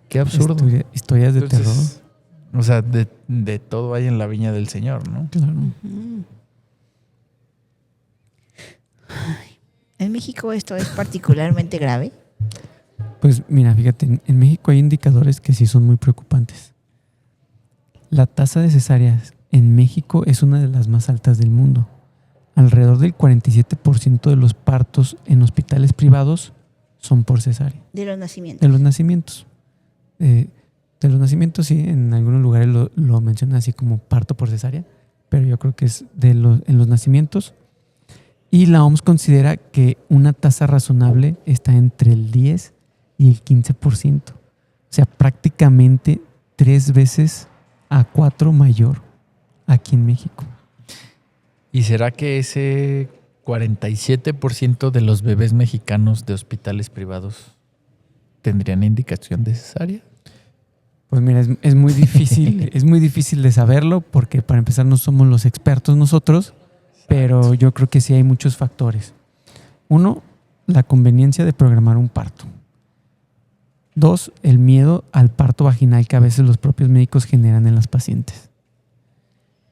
Qué absurdo. Historias de Entonces, o sea, de todo hay en la viña del Señor, ¿no? terror. Claro. Mm. Ay, en México esto es particularmente grave. Pues mira, fíjate, en México hay indicadores que sí son muy preocupantes. La tasa de cesáreas en México es una de las más altas del mundo. Alrededor del 47% de los partos en hospitales privados son por cesárea. De los nacimientos. De los nacimientos. De los nacimientos sí, en algunos lugares lo mencionan así como parto por cesárea, pero yo creo que es en los nacimientos. Y la OMS considera que una tasa razonable está entre el 10 y el 15%. O sea, prácticamente 3 veces a 4 mayor aquí en México. ¿Y será que ese 47% de los bebés mexicanos de hospitales privados tendrían indicación de cesárea? Pues mira, es muy difícil, es muy difícil de saberlo porque para empezar no somos los expertos nosotros, pero yo creo que sí hay muchos factores. Uno, la conveniencia de programar un parto. Dos, el miedo al parto vaginal que a veces los propios médicos generan en las pacientes.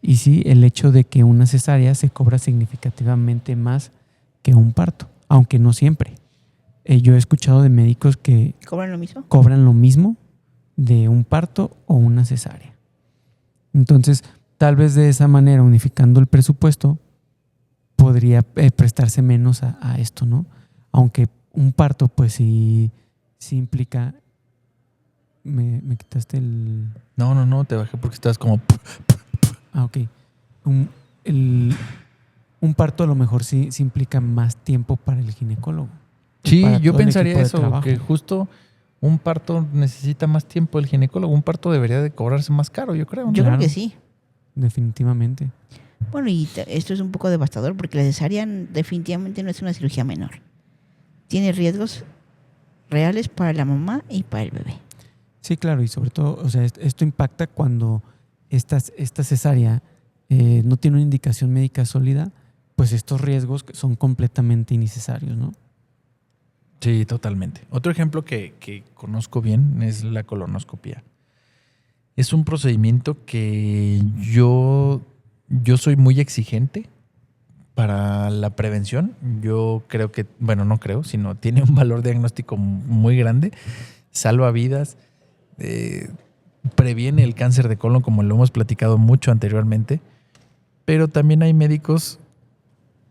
Y sí, el hecho de que una cesárea se cobra significativamente más que un parto, aunque no siempre. Yo he escuchado de médicos que ¿Cobran lo mismo? cobran lo mismo de un parto o una cesárea. Entonces, tal vez de esa manera, unificando el presupuesto, podría prestarse menos a esto, ¿no? Aunque un parto, pues sí implica... Me quitaste el... No, te bajé porque estabas como... Ah, ok. Un parto a lo mejor sí implica más tiempo para el ginecólogo. Sí, Para yo todo el pensaría equipo de eso, trabajo. que justo un parto necesita más tiempo el ginecólogo. Un parto debería de cobrarse más caro, yo creo, ¿no? Yo Claro. creo que sí. Definitivamente. Bueno, y esto es un poco devastador porque la cesárea definitivamente no es una cirugía menor. Tiene riesgos reales para la mamá y para el bebé. Sí, claro, y sobre todo, o sea, esto impacta cuando esta cesárea no tiene una indicación médica sólida, pues estos riesgos son completamente innecesarios, ¿no? Sí, totalmente. Otro ejemplo que conozco bien es la colonoscopia. Es un procedimiento que yo soy muy exigente para la prevención. Yo creo que, bueno, no creo, sino tiene un valor diagnóstico muy grande. Salva vidas, previene el cáncer de colon, como lo hemos platicado mucho anteriormente. Pero también hay médicos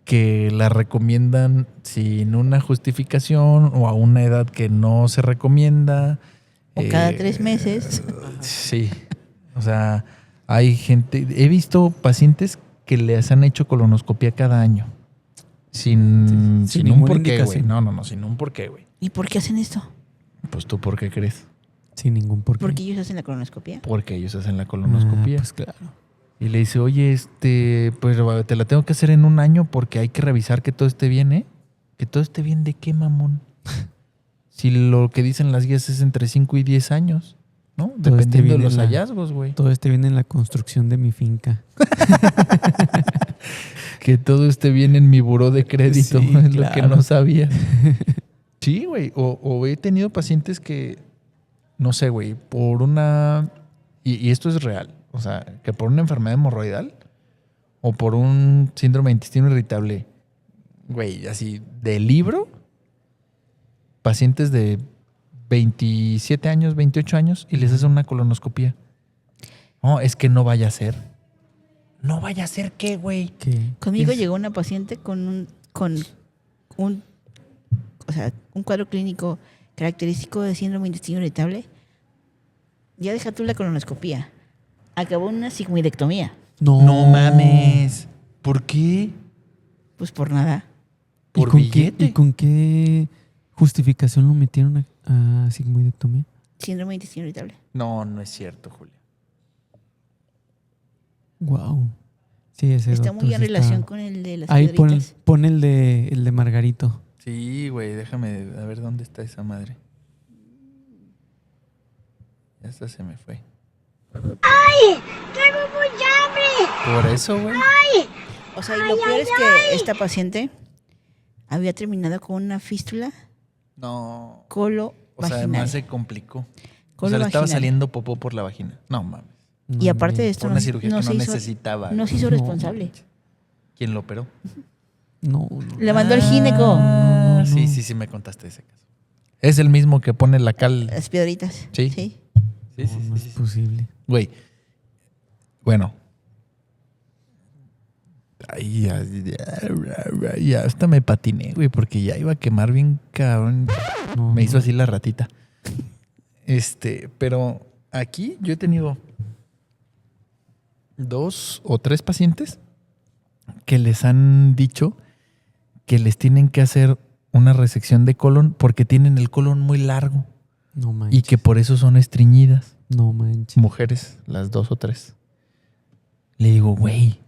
que la recomiendan sin una justificación o a una edad que no se recomienda. O cada 3 meses. Sí. O sea, hay gente... He visto pacientes que les han hecho colonoscopia cada año. Sin un ninguna porqué, güey. indicación. No, sin un porqué, güey. ¿Y por qué hacen esto? Pues tú, ¿por qué crees? Sin ningún porqué. Porque ellos hacen la colonoscopia. Porque ellos hacen la colonoscopia. Pues claro. Y le dice, oye, pues te la tengo que hacer en un año porque hay que revisar que todo esté bien, ¿eh? ¿Que todo esté bien de qué, mamón? Si lo que dicen las guías es entre 5 y 10 años, ¿no? Todo esté Dependiendo de bien los en la- hallazgos, güey. Todo viene en la construcción de mi finca. Que todo esté bien en mi buró de crédito, Sí, es lo que claro. no sabía. Sí, güey. O he tenido pacientes que, no sé, güey, por una... Y esto es real. O sea, que por una enfermedad hemorroidal o por un síndrome de intestino irritable, güey, así, de libro, pacientes de 27 años, 28 años y les hacen una colonoscopia. No, es que no vaya a ser. ¿No vaya a ser qué, güey? Que Conmigo Es- llegó una paciente con un cuadro clínico característico de síndrome de intestino irritable. Ya deja tú la colonoscopía. Acabó en una sigmoidectomía. No mames. ¿Por qué? Pues por nada. ¿Y ¿Por con billete? ¿Y con qué justificación lo metieron a sigmoidectomía? Síndrome de intestino irritable. No, no es cierto, Julia. Wow. Sí, ese Está doctor muy en sí relación con el de las Ahí piedritas. pon el de Margarito. Sí, güey, déjame a ver dónde está esa madre. Ya hasta se me fue. ¡Ay! ¡Tengo mucha hambre! Por eso, güey. O sea, y lo peor es que esta paciente había terminado con una fístula No. colo O sea, vaginal. además se complicó. O Colo sea, le estaba vaginal. saliendo popó por la vagina. No mames. Y aparte de esto, Por una cirugía que no se hizo, necesitaba. no se güey. hizo No. responsable. ¿Quién lo operó? No. Le mandó al gineco Ah, no. sí, me contaste ese caso. Es el mismo que pone la cal. las piedritas. Sí. Sí. Sí, sí, No sí, es sí. posible. Güey. Bueno. Ay, ya hasta me patiné, güey, porque ya iba a quemar bien cabrón. No, Me hizo no. así la ratita. Pero aquí yo he tenido 2 o 3 pacientes que les han dicho que les tienen que hacer una resección de colon porque tienen el colon muy largo No manches. y que por eso son estreñidas. No manches. Mujeres, las 2 o 3. Le digo, güey,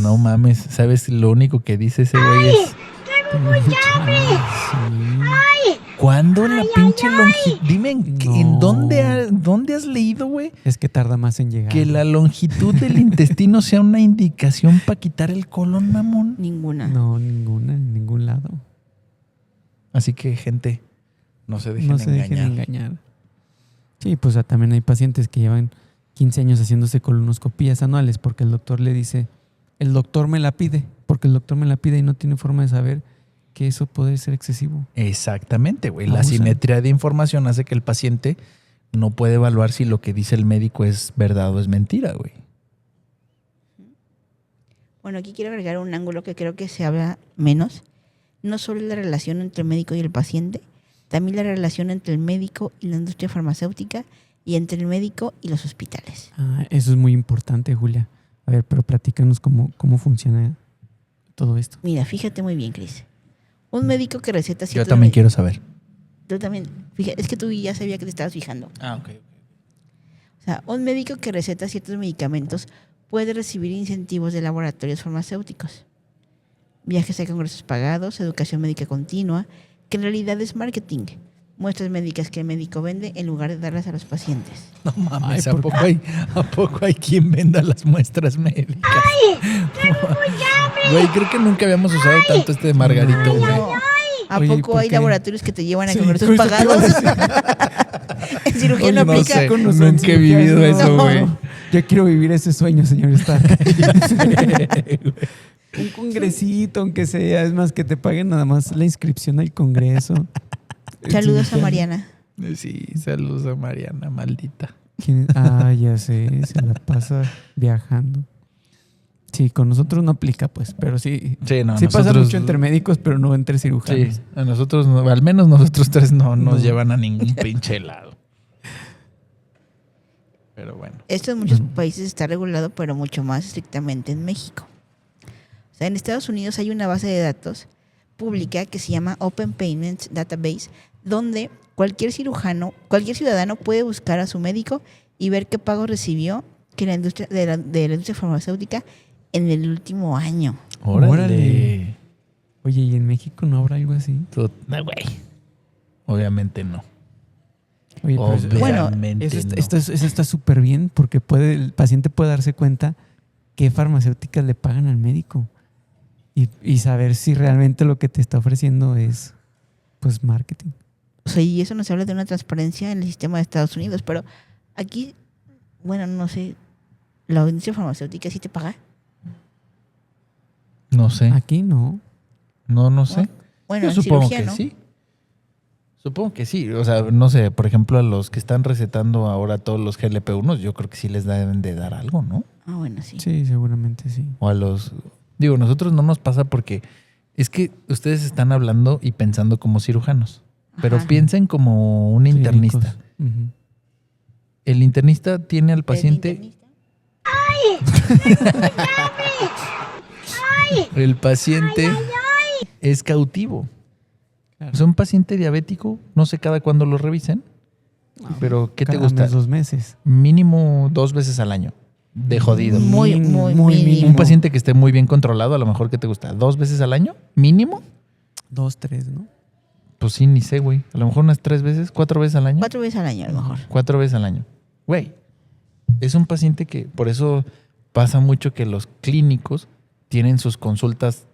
no mames, ¿sabes? Lo único que dice ese güey es... Tengo mucha hambre. Sí. ¿Cuándo la pinche longitud? Dime, ¿en No. dónde has leído, güey? Es que tarda más en llegar. Que la longitud del intestino sea una indicación para quitar el colon, mamón. Ninguna. No, ninguna, en ningún lado. Así que, gente, no se dejen No se engañar. dejen engañar. Sí, pues también hay pacientes que llevan 15 años haciéndose colonoscopías anuales porque el doctor le dice, el doctor me la pide, porque el doctor me la pide y no tiene forma de saber que eso puede ser excesivo. Exactamente, güey. La Abusan. asimetría de información hace que el paciente no puede evaluar si lo que dice el médico es verdad o es mentira, güey. Bueno, aquí quiero agregar un ángulo que creo que se habla menos. No solo la relación entre el médico y el paciente, también la relación entre el médico y la industria farmacéutica y entre el médico y los hospitales. Ah, eso es muy importante, Julia. A ver, pero platícanos cómo funciona todo esto. Mira, fíjate muy bien, Cris. Un médico que receta Yo ciertos también me- quiero saber. Tú también. Fíjate, es que tú ya sabía que te estabas fijando. Ah, ok. O sea, un médico que receta ciertos medicamentos puede recibir incentivos de laboratorios farmacéuticos. Viajes a congresos pagados, educación médica continua, que en realidad es marketing. muestras médicas que el médico vende en lugar de darlas a los pacientes. No mames, Ay, ¿a poco hay quien venda las muestras médicas? Güey, creo que nunca habíamos usado tanto este de Margarito, güey. No. ¿A Oye, poco ¿por hay qué? laboratorios que te llevan a Sí, congresos justo te iba a pagados? decir. En cirugía Oye, no no aplica. sé. Con Nunca nosotros, he vivido cirugías, eso, güey. Yo quiero vivir ese sueño, señor Stark. Un congresito, aunque sea. Es más, que te paguen nada más la inscripción al congreso. Saludos a Mariana. Sí, saludos a Mariana, maldita. Ya sé, se la pasa viajando. Sí, con nosotros no aplica, pues, pero sí. Sí, no, Sí pasa nosotros- mucho entre médicos, pero no entre cirujanos. Sí, a nosotros, al menos nosotros tres no nos llevan a ningún pinche lado. Pero bueno. Esto en muchos países está regulado, pero mucho más estrictamente en México. O sea, en Estados Unidos hay una base de datos pública que se llama Open Payments Database, donde cualquier ciudadano puede buscar a su médico y ver qué pago recibió que la industria de la industria farmacéutica en el último año. Órale. Oye, ¿y en México no habrá algo así? No, güey. Obviamente no. Oye, pero Bueno, Obviamente no. eso está súper bien porque el paciente puede darse cuenta qué farmacéuticas le pagan al médico y saber si realmente lo que te está ofreciendo es, pues, marketing. O sea, y eso nos habla de una transparencia en el sistema de Estados Unidos, pero aquí, bueno, no sé, la industria farmacéutica sí te paga. No sé. Aquí no. No sé. Bueno, Yo en supongo cirugía, que ¿no? sí. Supongo que sí. O sea, no sé, por ejemplo, a los que están recetando ahora todos los GLP-1, yo creo que sí les deben de dar algo, ¿no? Ah, bueno, sí. Sí, seguramente sí. O a los... Digo, nosotros no nos pasa porque es que ustedes están hablando y pensando como cirujanos, pero Ajá. piensen como un internista. Clínicos. Ujú. El internista tiene al ¿El paciente... internista? El paciente es cautivo. Claro. O sea, un paciente diabético, no sé cada cuándo lo revisen, pero ¿qué te Cada gusta? mes, 2 meses. Mínimo 2 veces al año. De jodido. Muy mínimo. Un paciente que esté muy bien controlado, a lo mejor, ¿qué te gusta? ¿2 veces al año? ¿Mínimo? 2, 3, ¿no? Pues sí, ni sé, güey. A lo mejor unas 3 veces, 4 veces al año. 4 veces al año, a lo mejor. 4 veces al año. Güey, es un paciente que, por eso pasa mucho que los clínicos tienen sus consultas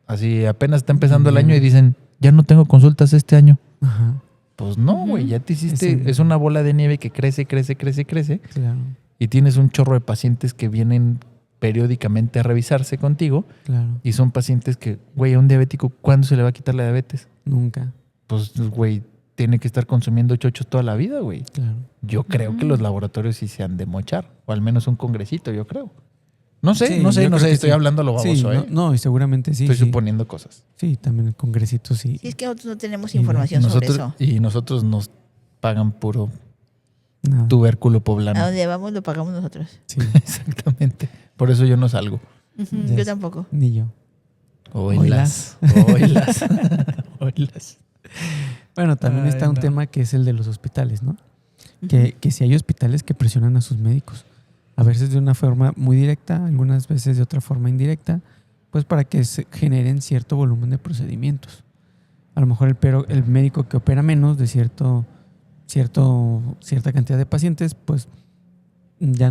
así, apenas está empezando el año y dicen, ya no tengo consultas este año. Ajá, Pues no, güey, ya te hiciste, es una bola de nieve que crece claro, y tienes un chorro de pacientes que vienen periódicamente a revisarse contigo claro. y son pacientes que, güey, a un diabético, ¿cuándo se le va a quitar la diabetes? Nunca, Pues, güey, tiene que estar consumiendo chochos toda la vida, güey. claro. Yo creo que los laboratorios sí se han de mochar, o al menos un congresito, yo creo. No sé, Sí, no sé, yo no creo sé, que estoy sí. hablando a lo Sí, baboso, ¿eh? no, y seguramente sí. Estoy sí. suponiendo cosas. Sí, también el congresito sí. Sí, es que nosotros no tenemos Sí, información sobre Nosotros, eso. y nosotros nos pagan puro Nada. tubérculo A poblano. donde vamos lo pagamos nosotros. Sí, Exactamente. Por eso yo no salgo. Ujú, Ya yo sé. tampoco. ni yo. Oilas. Oilas. Bueno, también Ay, está un no. tema que es el de los hospitales, ¿no? Que si hay hospitales que presionan a sus médicos, a veces de una forma muy directa, algunas veces de otra forma indirecta, pues para que se generen cierto volumen de procedimientos. A lo mejor el médico que opera menos de cierta cantidad de pacientes, pues ya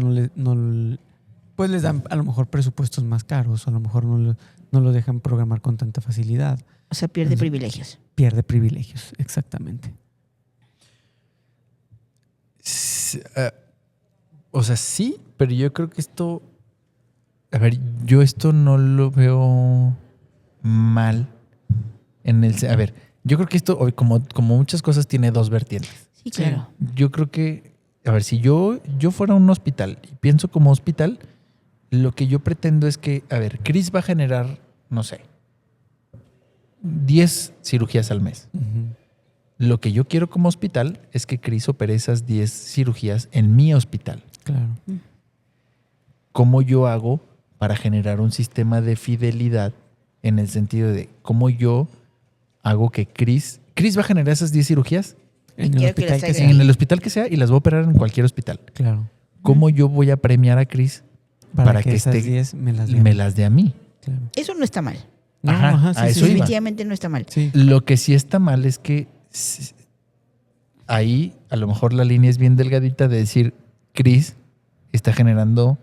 pues les dan a lo mejor presupuestos más caros, o a lo mejor no lo dejan programar con tanta facilidad. O sea, pierde privilegios. Pierde privilegios, exactamente. O sea, sí, pero yo creo que esto... A ver, yo esto no lo veo mal. A ver, yo creo que esto, como muchas cosas, tiene dos vertientes. Sí, claro. Yo creo que, a ver, si yo fuera un hospital y pienso como hospital, lo que yo pretendo es que, a ver, Chris va a generar, no sé, 10 cirugías al mes. Ujú. Lo que yo quiero como hospital es que Chris opere esas 10 cirugías en mi hospital. Claro. ¿Cómo yo hago para generar un sistema de fidelidad en el sentido de cómo yo hago que Chris va a generar esas 10 cirugías En el quiero que hospital las que haga sea. en el hospital que sea y las voy a operar en cualquier hospital? Claro. ¿Cómo yo voy a premiar a Chris para que esas esté- 10 me las me las dé a mí? Claro. Eso no está mal. Ajá, a eso iba. Definitivamente no está mal. Sí. Lo que sí está mal es que ahí a lo mejor la línea es bien delgadita de decir, Chris está generando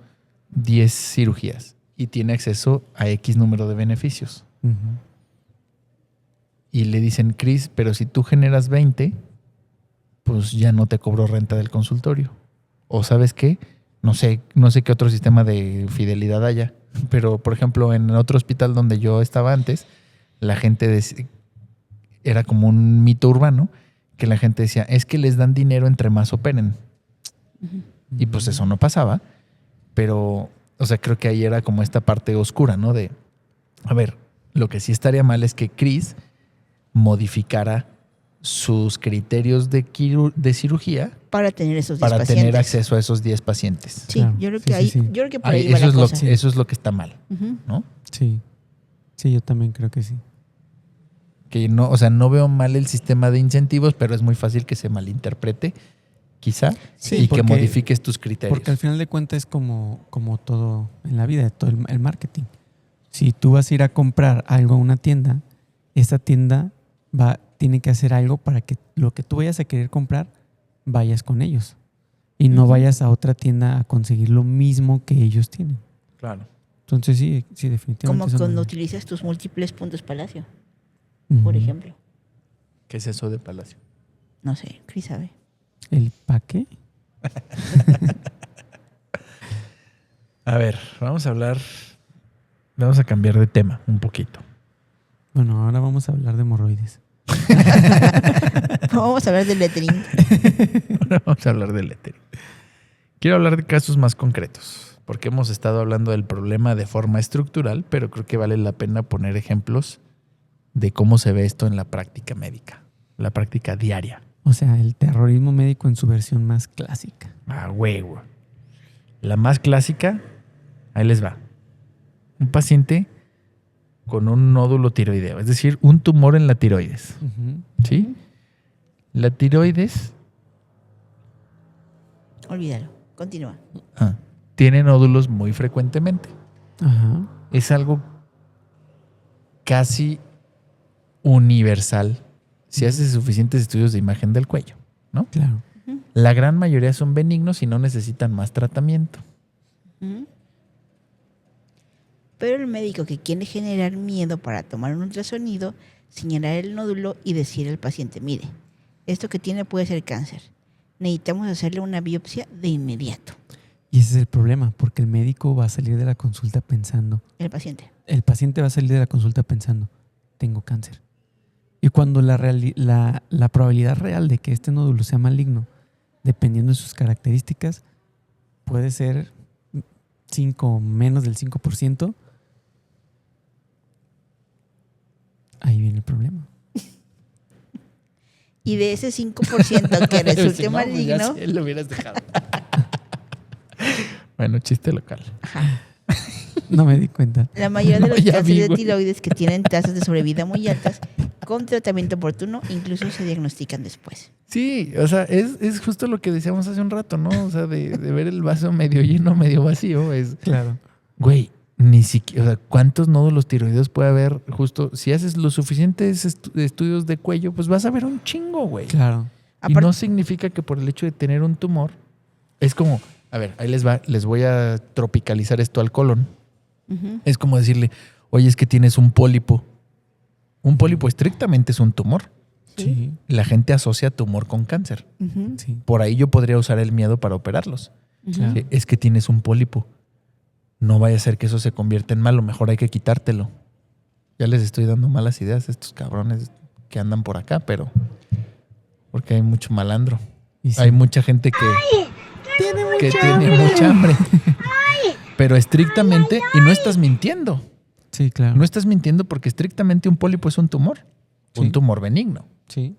10 cirugías y tiene acceso a X número de beneficios. Ujú. Y le dicen, Chris, pero si tú generas 20, pues ya no te cobro renta del consultorio. O ¿sabes qué? No sé qué otro sistema de fidelidad haya. Pero, por ejemplo, en otro hospital donde yo estaba antes, la gente era como un mito urbano que la gente decía, es que les dan dinero entre más operen. Y pues eso no pasaba. Pero, o sea, creo que ahí era como esta parte oscura, ¿no? De, a ver, lo que sí estaría mal es que Chris modificara sus criterios de cirugía Para tener esos 10 para pacientes. tener acceso a esos 10 pacientes. Sí, Claro. yo creo Sí, que sí, ahí, sí. yo creo que por ahí Ahí, va eso, la es lo, cosa. eso es lo que está mal, Ujú. ¿no? Sí. Sí, yo también creo que sí. Que no, o sea, no veo mal el sistema de incentivos, pero es muy fácil que se malinterprete, quizá, Sí, y que porque- modifiques tus criterios. Porque al final de cuentas es como todo en la vida, todo el marketing. Si tú vas a ir a comprar algo a una tienda, esa tienda tiene que hacer algo para que lo que tú vayas a querer comprar, vayas con ellos. Y no vayas a otra tienda a conseguir lo mismo que ellos tienen. Claro. Entonces sí, definitivamente. Como eso cuando no- utilizas tus múltiples puntos Palacio, Ujú. por ejemplo. ¿Qué es eso de Palacio? No sé, Chris sabe. ¿El paqué? A ver, vamos a cambiar de tema un poquito. Bueno, ahora vamos a hablar de hemorroides. Vamos a hablar del lettering. Ahora vamos a hablar del lettering. Quiero hablar de casos más concretos, porque hemos estado hablando del problema de forma estructural, pero creo que vale la pena poner ejemplos de cómo se ve esto en la práctica médica, la práctica diaria. O sea, el terrorismo médico en su versión más clásica. Ah, huevo. La más clásica, ahí les va. Un paciente con un nódulo tiroideo, es decir, un tumor en la tiroides. Ujú. ¿Sí? La tiroides Olvídalo. Continúa. tiene nódulos muy frecuentemente. Ajá. Es algo casi universal si haces suficientes estudios de imagen del cuello, ¿no? Claro. La gran mayoría son benignos y no necesitan más tratamiento. Ujú. Pero el médico que quiere generar miedo para tomar un ultrasonido, señalar el nódulo y decir al paciente, mire, esto que tiene puede ser cáncer. Necesitamos hacerle una biopsia de inmediato. Y ese es el problema, porque el médico va a salir de la consulta pensando, El paciente. el paciente va a salir de la consulta pensando, tengo cáncer. Y cuando la probabilidad real de que este nódulo sea maligno, dependiendo de sus características, puede ser 5, menos del 5%, ahí viene el problema. Y de ese 5% que resulte Si no, pues ya maligno, sí, lo hubieras dejado. Bueno, chiste local. No me di cuenta. la mayoría de No, los ya cánceres vi, de güey. tiroides que tienen tasas de sobrevida muy altas, con tratamiento oportuno, incluso se diagnostican después. Sí, o sea, es justo lo que decíamos hace un rato, ¿no? O sea, de ver el vaso medio lleno, medio vacío. Es, Claro. güey, ni siquiera, o sea, ¿cuántos nódulos tiroideos puede haber? Justo, si haces los suficientes estudios de cuello, pues vas a ver un chingo, güey. Claro. Y Aparte- no significa que por el hecho de tener un tumor, es como, a ver, ahí les voy a tropicalizar esto al colon. Ujú. Es como decirle, oye, es que tienes un pólipo. Un pólipo estrictamente es un tumor. Sí. La gente asocia tumor con cáncer. Ujú. Sí. Por ahí yo podría usar el miedo para operarlos. Ujú. Claro. Es que tienes un pólipo. No vaya a ser que eso se convierta en malo. Mejor hay que quitártelo. Ya les estoy dando malas ideas a estos cabrones que andan por acá, pero porque hay mucho malandro. Y sí. Hay mucha gente que tiene mucha hambre. Pero estrictamente, y no estás mintiendo. Sí, claro. No estás mintiendo porque estrictamente un pólipo es un tumor. Sí. Un tumor benigno. Sí.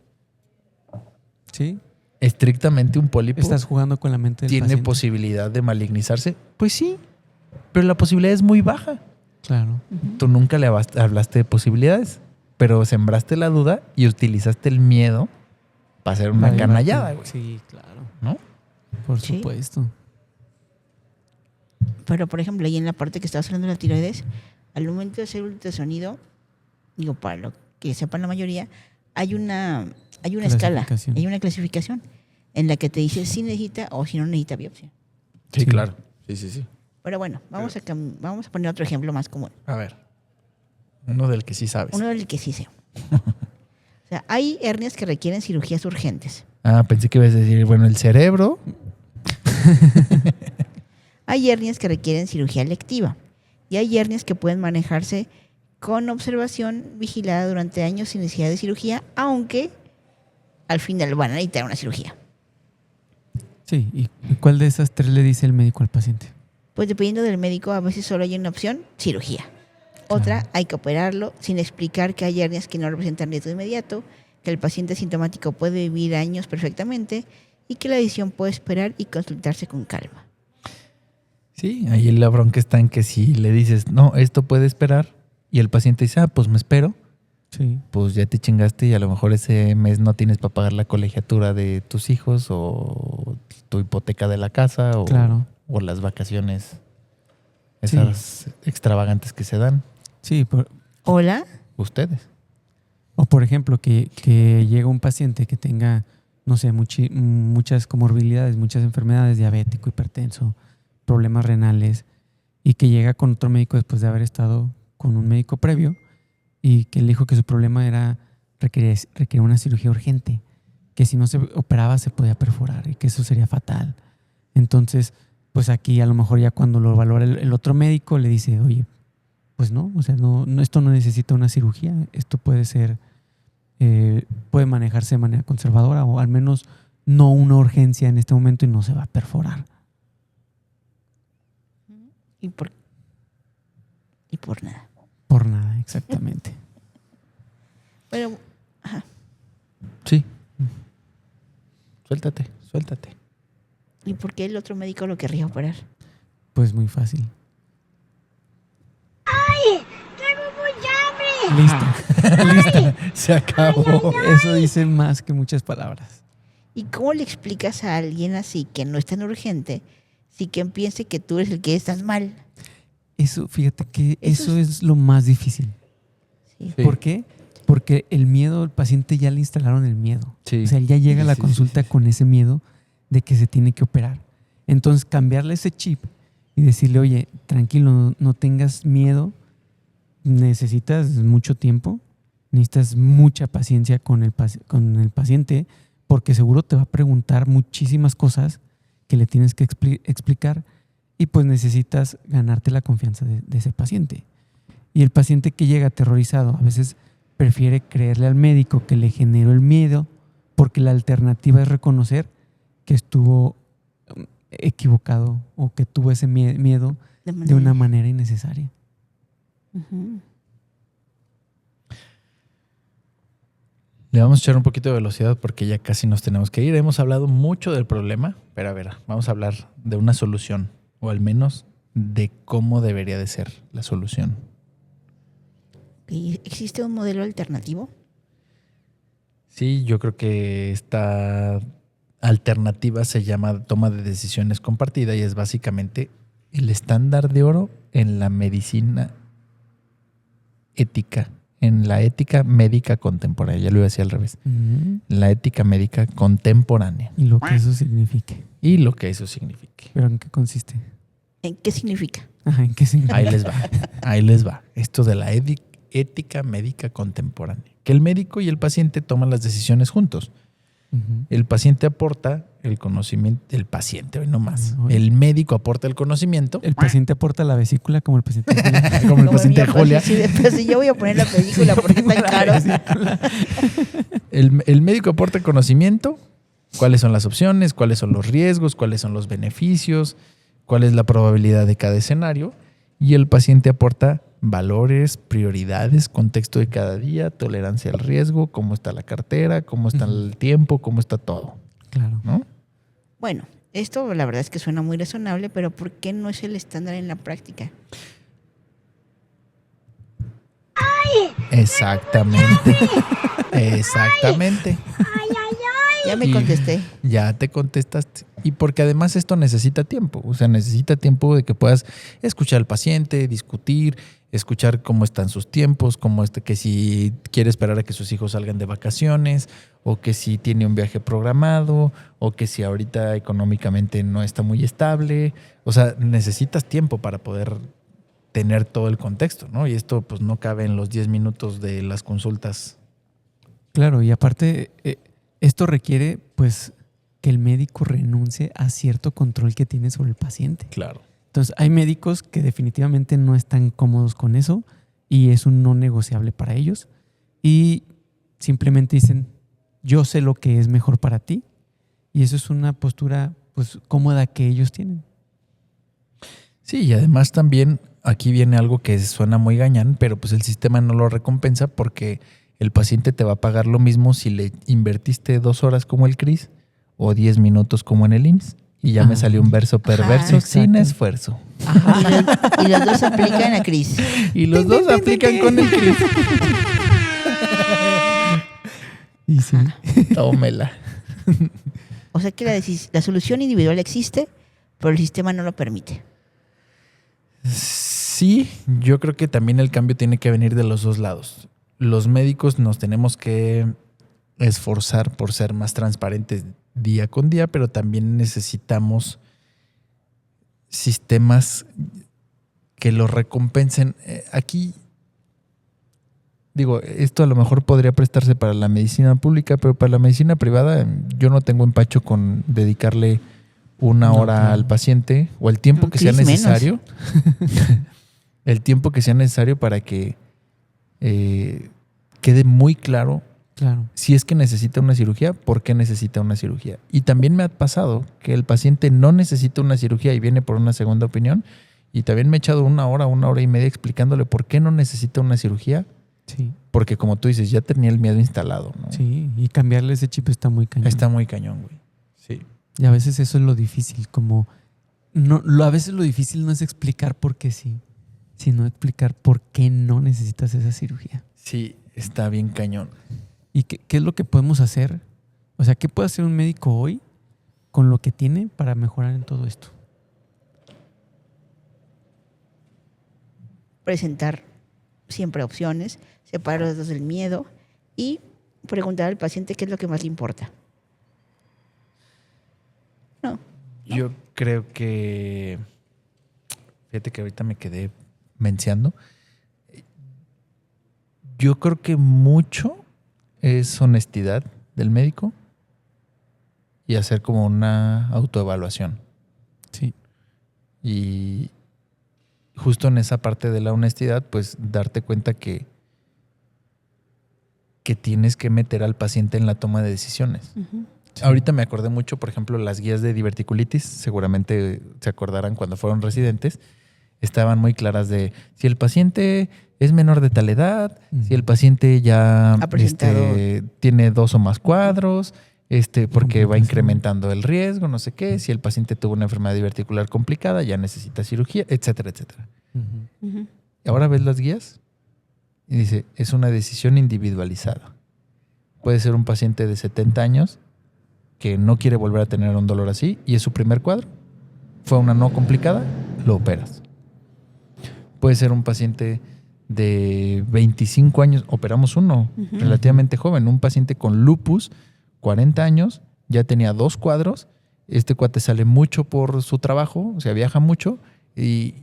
Sí. Estrictamente un pólipo Estás jugando con la mente del tiene paciente. posibilidad de malignizarse. Pues sí, pero la posibilidad es muy baja. Claro. Tú nunca le hablaste de posibilidades, pero sembraste la duda y utilizaste el miedo para hacer una Para canallada, güey. Sí, claro. ¿No? Por Sí. supuesto. Pero, por ejemplo, ahí en la parte que estabas hablando de la tiroides, al momento de hacer ultrasonido, digo, para lo que sepan la mayoría, hay una hay una escala, Clasificación. hay una clasificación en la que te dice si necesita o si no necesita biopsia. Sí, claro. Sí. Pero bueno, vamos a poner otro ejemplo más común. A ver. Uno del que sí sabes. Uno del que sí sé. O sea, hay hernias que requieren cirugías urgentes. Ah, pensé que ibas a decir, bueno, el cerebro. Hay hernias que requieren cirugía electiva. Y hay hernias que pueden manejarse con observación vigilada durante años sin necesidad de cirugía, aunque al final van a necesitar una cirugía. Sí, ¿y cuál de esas tres le dice el médico al paciente? Pues dependiendo del médico, a veces solo hay una opción, cirugía. Otra, hay que operarlo sin explicar que hay hernias que no representan riesgo inmediato, que el paciente asintomático puede vivir años perfectamente y que la decisión puede esperar y consultarse con calma. Sí, ahí la bronca está en que si le dices, no, esto puede esperar, y el paciente dice, pues me espero, Sí. pues ya te chingaste y a lo mejor ese mes no tienes para pagar la colegiatura de tus hijos o tu hipoteca de la casa o, Claro. o las vacaciones esas extravagantes que se dan Sí, Hola. ustedes. o por ejemplo, que llega un paciente que tenga, no sé, muchas comorbilidades, muchas enfermedades, diabético, hipertenso, problemas renales, y que llega con otro médico después de haber estado con un médico previo y que le dijo que su problema requería una cirugía urgente, que si no se operaba se podía perforar y que eso sería fatal. Entonces, pues aquí a lo mejor ya cuando lo valora el otro médico le dice, oye, pues no, o sea, no, esto no necesita una cirugía, esto puede ser, puede manejarse de manera conservadora o al menos no una urgencia en este momento y no se va a perforar. Y por nada. Por nada, exactamente. Pero, Sí. Suéltate. ¿y por qué el otro médico lo querría operar? Pues muy fácil. ¡Tengo mucha hambre! Listo. Se acabó. Eso dice más que muchas palabras. ¿Y cómo le explicas a alguien así que no es tan urgente, si quien piense que tú eres el que estás mal? Eso, fíjate que Eso eso es lo más difícil. Sí. Sí. ¿Por qué? Porque el miedo, el paciente ya le instalaron el miedo. Sí. O sea, él ya llega a la Sí, consulta sí. con ese miedo de que se tiene que operar. Entonces, cambiarle ese chip y decirle, oye, tranquilo, no tengas miedo, necesitas mucho tiempo, necesitas mucha paciencia con el paciente, porque seguro te va a preguntar muchísimas cosas que le tienes que explicar y pues necesitas ganarte la confianza de ese paciente. Y el paciente que llega aterrorizado a veces prefiere creerle al médico que le generó el miedo porque la alternativa es reconocer que estuvo equivocado o que tuvo ese miedo de una manera innecesaria. Ujú. Le vamos a echar un poquito de velocidad porque ya casi nos tenemos que ir. Hemos hablado mucho del problema, pero a ver, vamos a hablar de una solución, o al menos de cómo debería de ser la solución. ¿Y existe un modelo alternativo? Sí, yo creo que esta alternativa se llama toma de decisiones compartida y es básicamente el estándar de oro en la medicina ética, en la ética médica contemporánea. Ya lo iba a decir al revés. La ética médica contemporánea Y lo que eso signifique. y lo que eso signifique. ¿Pero en qué consiste? ¿En qué significa? Ajá, ¿en qué significa? Ahí les va. Esto de la ética médica contemporánea. Que el médico y el paciente toman las decisiones juntos. Ujú. El paciente aporta el conocimiento, el paciente, hoy no más. Oye. El médico aporta el conocimiento. El paciente aporta la vesícula como el paciente. Como el paciente de mío, Julia. pues, pero si yo voy a poner la película porque está caro. El médico aporta el conocimiento, cuáles son las opciones, cuáles son los riesgos, cuáles son los beneficios, cuál es la probabilidad de cada escenario. Y el paciente aporta valores, prioridades, contexto de cada día, tolerancia al riesgo, cómo está la cartera, cómo está el tiempo, cómo está todo, Claro. ¿no? Bueno, esto la verdad es que suena muy razonable, pero ¿por qué no es el estándar en la práctica? Exactamente. Exactamente. ¡Ay, ay, Ya me contesté. Ya te contestaste. Y porque además esto necesita tiempo. O sea, necesita tiempo de que puedas escuchar al paciente, discutir, escuchar cómo están sus tiempos, que si quiere esperar a que sus hijos salgan de vacaciones, o que si tiene un viaje programado, o que si ahorita económicamente no está muy estable. O sea, necesitas tiempo para poder tener todo el contexto, ¿no? Y esto pues no cabe en los 10 minutos de las consultas. Claro, y aparte, esto requiere pues que el médico renuncie a cierto control que tiene sobre el paciente. Claro. Entonces, hay médicos que definitivamente no están cómodos con eso y es un no negociable para ellos y simplemente dicen, yo sé lo que es mejor para ti, y eso es una postura pues cómoda que ellos tienen. Sí, y además también aquí viene algo que suena muy gañán, pero pues el sistema no lo recompensa porque el paciente te va a pagar lo mismo si le invertiste 2 horas como el CRIS o 10 minutos como en el IMSS. Y ya me salió un verso perverso sin exacto. esfuerzo. Y los dos aplican a Cris. Y los dos aplican con el CRIS. Y sí, Tómela. O sea que la solución individual existe, pero el sistema no lo permite. Sí, yo creo que también el cambio tiene que venir de los dos lados. Los médicos nos tenemos que esforzar por ser más transparentes día con día, pero también necesitamos sistemas que lo recompensen. Aquí, digo, esto a lo mejor podría prestarse para la medicina pública, pero para la medicina privada yo no tengo empacho con dedicarle 1 hora claro. al paciente o el tiempo que sea Cris menos. necesario. El tiempo que sea necesario para que quede muy claro claro. si es que necesita una cirugía, por qué necesita una cirugía. Y también me ha pasado que el paciente no necesita una cirugía y viene por una segunda opinión. Y también me he echado 1 hora, 1 hora y media explicándole por qué no necesita una cirugía. Sí, Porque como tú dices, ya tenía el miedo instalado, ¿no? sí. Y cambiarle ese chip está muy cañón. Está muy cañón, güey. Sí. Y a veces eso es lo difícil, como a veces lo difícil no es explicar por qué sí, sino explicar por qué no necesitas esa cirugía. Sí, está bien cañón. ¿Y qué es lo que podemos hacer? O sea, ¿qué puede hacer un médico hoy con lo que tiene para mejorar en todo esto? Presentar siempre opciones, separar los dos del miedo y preguntar al paciente qué es lo que más le importa. No. Yo creo que... Fíjate que ahorita me quedé mencionando. Yo creo que mucho es honestidad del médico y hacer como una autoevaluación. Sí. Y justo en esa parte de la honestidad, pues darte cuenta que tienes que meter al paciente en la toma de decisiones. Sí. Ahorita me acordé mucho, por ejemplo, las guías de diverticulitis, seguramente se acordarán cuando fueron residentes, estaban muy claras de si el paciente es menor de tal edad, si el paciente ya Ha presentado tiene 2 o más cuadros, porque va Complicación. incrementando el riesgo, no sé qué, si el paciente tuvo una enfermedad diverticular complicada, ya necesita cirugía, etcétera, etcétera. Ujú. Y ahora ves las guías y dice, es una decisión individualizada. Puede ser un paciente de 70 años que no quiere volver a tener un dolor así y es su primer cuadro. Fue una no complicada, lo operas. Puede ser un paciente de 25 años, operamos uno relativamente joven, un paciente con lupus, 40 años, ya tenía 2 cuadros. Este cuate sale mucho por su trabajo, o sea, viaja mucho. Y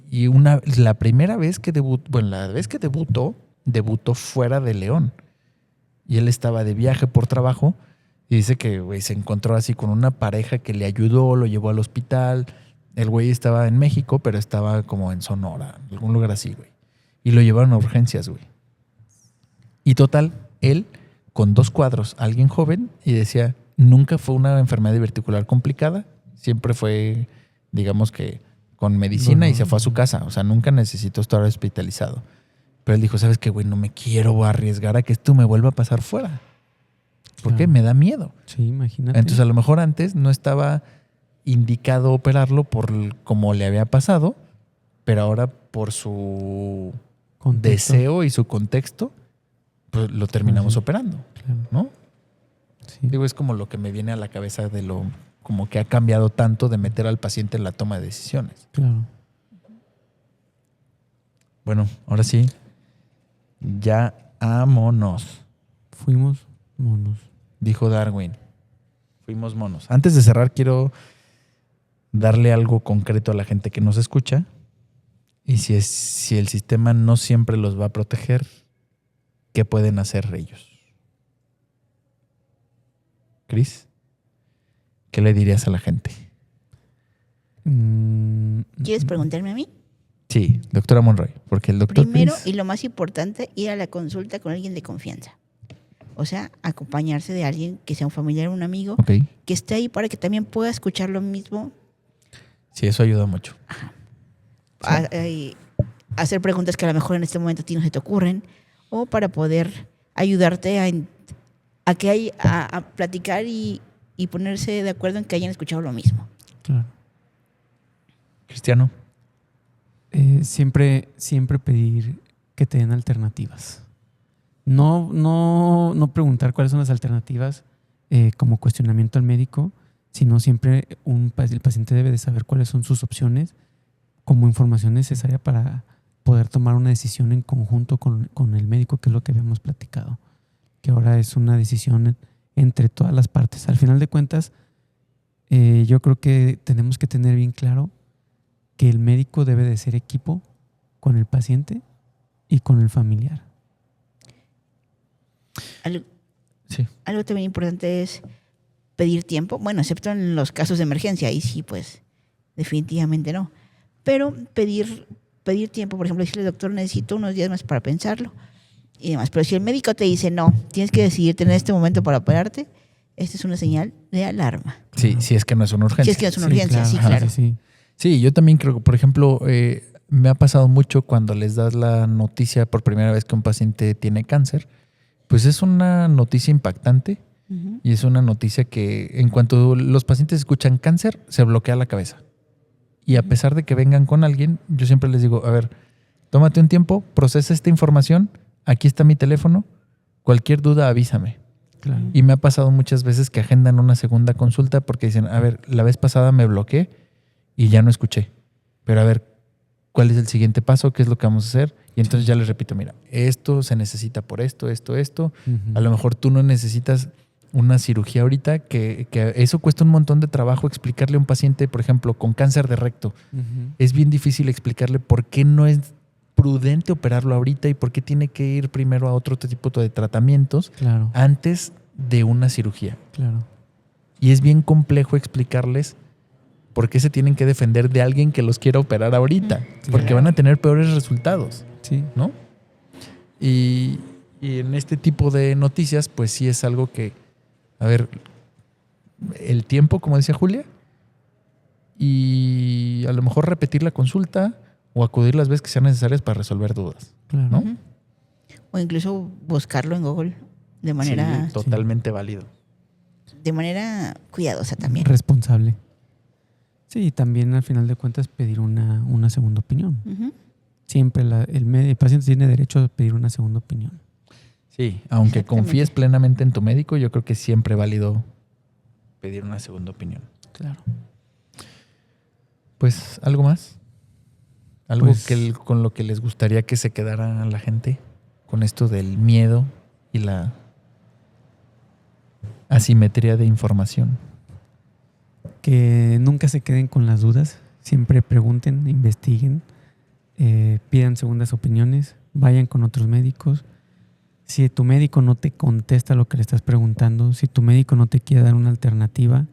la primera vez que debutó fuera de León. Y él estaba de viaje por trabajo y dice que güey, se encontró así con una pareja que le ayudó, lo llevó al hospital. El güey estaba en México, pero estaba como en Sonora, en algún lugar así, güey. Y lo llevaron a urgencias, güey. Y total, él con 2 cuadros, alguien joven, y decía, nunca fue una enfermedad diverticular complicada, siempre fue, digamos que, con medicina y se fue a su casa. O sea, nunca necesitó estar hospitalizado. Pero él dijo, ¿sabes qué, güey? No me quiero arriesgar a que esto me vuelva a pasar fuera. ¿Por qué? Claro. Me da miedo. Sí, imagínate. Entonces, a lo mejor antes no estaba indicado operarlo por como le había pasado, pero ahora por su Contexto. deseo y su contexto, pues lo terminamos Sí. operando, Claro. ¿no? Sí. Digo, es como lo que me viene a la cabeza de lo como que ha cambiado tanto de meter al paciente en la toma de decisiones. Claro. Bueno, ahora sí, ya ámonos, Fuimos monos. dijo Darwin. Fuimos monos. Antes de cerrar, quiero darle algo concreto a la gente que nos escucha. Y si el sistema no siempre los va a proteger, ¿qué pueden hacer ellos? Cris, ¿qué le dirías a la gente? ¿Quieres preguntarme a mí? Sí, doctora Monroy, porque el doctor Primero, Cris- y lo más importante, ir a la consulta con alguien de confianza. O sea, acompañarse de alguien que sea un familiar o un amigo, Ok, que esté ahí para que también pueda escuchar lo mismo, sí, eso ayuda mucho. hacer preguntas que a lo mejor en este momento a ti no se te ocurren, o para poder ayudarte a platicar y ponerse de acuerdo en que hayan escuchado lo mismo. Claro. Cristiano, Siempre pedir que te den alternativas. No preguntar cuáles son las alternativas como cuestionamiento al médico, sino siempre el paciente debe de saber cuáles son sus opciones como información necesaria para poder tomar una decisión en conjunto con el médico, que es lo que habíamos platicado, que ahora es una decisión entre todas las partes. Al final de cuentas, yo creo que tenemos que tener bien claro que el médico debe de ser equipo con el paciente y con el familiar. Algo también importante es pedir tiempo, bueno, excepto en los casos de emergencia, ahí sí, pues definitivamente no. Pero pedir tiempo, por ejemplo, decirle, doctor, necesito unos días más para pensarlo y demás. Pero si el médico te dice, no, tienes que decidirte en este momento para operarte, esta es una señal de alarma. sí, si es que no es una urgencia. Si es que no es una urgencia, sí, claro. Sí. Sí, yo también creo que, por ejemplo, me ha pasado mucho cuando les das la noticia por primera vez que un paciente tiene cáncer, pues es una noticia impactante Ujú. y es una noticia que en cuanto los pacientes escuchan cáncer, se bloquea la cabeza. Y a pesar de que vengan con alguien, yo siempre les digo, a ver, tómate un tiempo, procesa esta información, aquí está mi teléfono, cualquier duda avísame. Claro. Y me ha pasado muchas veces que agendan una segunda consulta porque dicen, a ver, la vez pasada me bloqueé y ya no escuché. Pero a ver, ¿cuál es el siguiente paso? ¿Qué es lo que vamos a hacer? Y entonces ya les repito, mira, esto se necesita por esto. Ujú. A lo mejor tú no necesitas una cirugía ahorita, que eso cuesta un montón de trabajo explicarle a un paciente, por ejemplo, con cáncer de recto. Ujú. Es bien difícil explicarle por qué no es prudente operarlo ahorita y por qué tiene que ir primero a otro tipo de tratamientos Claro, antes de una cirugía. claro. Y es bien complejo explicarles por qué se tienen que defender de alguien que los quiera operar ahorita, porque van a tener peores resultados, Sí, ¿no? Y en este tipo de noticias, pues sí es algo que, a ver, el tiempo, como decía Julia, y a lo mejor repetir la consulta o acudir las veces que sean necesarias para resolver dudas, claro. ¿no? Ujú. O incluso buscarlo en Google de manera, Sí, totalmente válido. de manera cuidadosa también. Responsable. Sí, y también al final de cuentas pedir una segunda opinión. Ujú. Siempre el paciente tiene derecho a pedir una segunda opinión. Sí, aunque Exactamente. confíes plenamente en tu médico, yo creo que es siempre válido pedir una segunda opinión. Claro. Pues, ¿algo más? ¿Algo Pues- con lo que les gustaría que se quedara la gente? Con esto del miedo y la asimetría de información. Que nunca se queden con las dudas, siempre pregunten, investiguen, pidan segundas opiniones, vayan con otros médicos. Si tu médico no te contesta lo que le estás preguntando, si tu médico no te quiere dar una alternativa,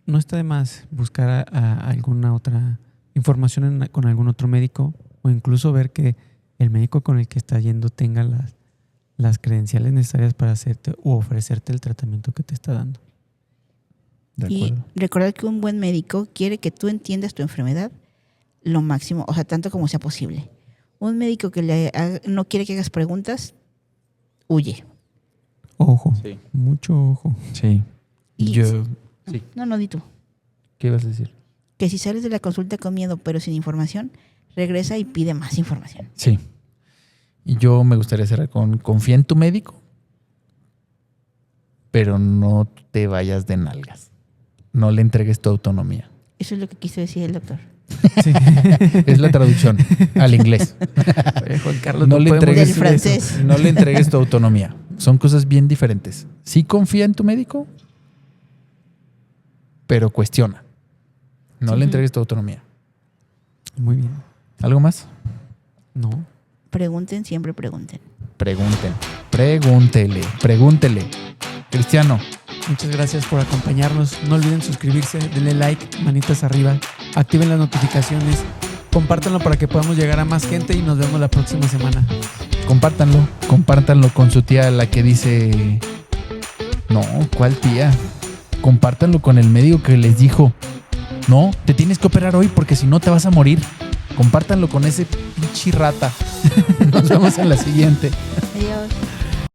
no está de más buscar a alguna otra información con algún otro médico, o incluso ver que el médico con el que está yendo tenga las credenciales necesarias para hacerte o ofrecerte el tratamiento que te está dando. ¿De Y acuerdo? recordar que un buen médico quiere que tú entiendas tu enfermedad lo máximo, o sea, tanto como sea posible. Un médico que no quiere que hagas preguntas, huye. Ojo, Sí. mucho ojo. Sí. Y- Yo... Sí. No, di tú. ¿Qué ibas a decir? Que si sales de la consulta con miedo pero sin información, regresa y pide más información. Sí. Y yo me gustaría cerrar con confía en tu médico, pero no te vayas de nalgas. No le entregues tu autonomía. Eso es lo que quiso decir el doctor. Sí. Es la traducción al inglés. Oye, Juan Carlos, No le podemos entregues Del decir eso. francés. No le entregues tu autonomía. Son cosas bien diferentes. Sí confía en tu médico, pero cuestiona. No le entregues tu autonomía. Muy bien. ¿Algo más? No. Pregunten, siempre pregunten. Pregúntele. Cristiano, Muchas gracias por acompañarnos. No olviden suscribirse, denle like, manitas arriba, activen las notificaciones, compártanlo para que podamos llegar a más gente y nos vemos la próxima semana. compártanlo con su tía, la que dice... No, ¿cuál tía? Compártanlo con el médico que les dijo, no, te tienes que operar hoy porque si no te vas a morir. Compártanlo con ese pinche rata. Nos vemos en la siguiente. Adiós.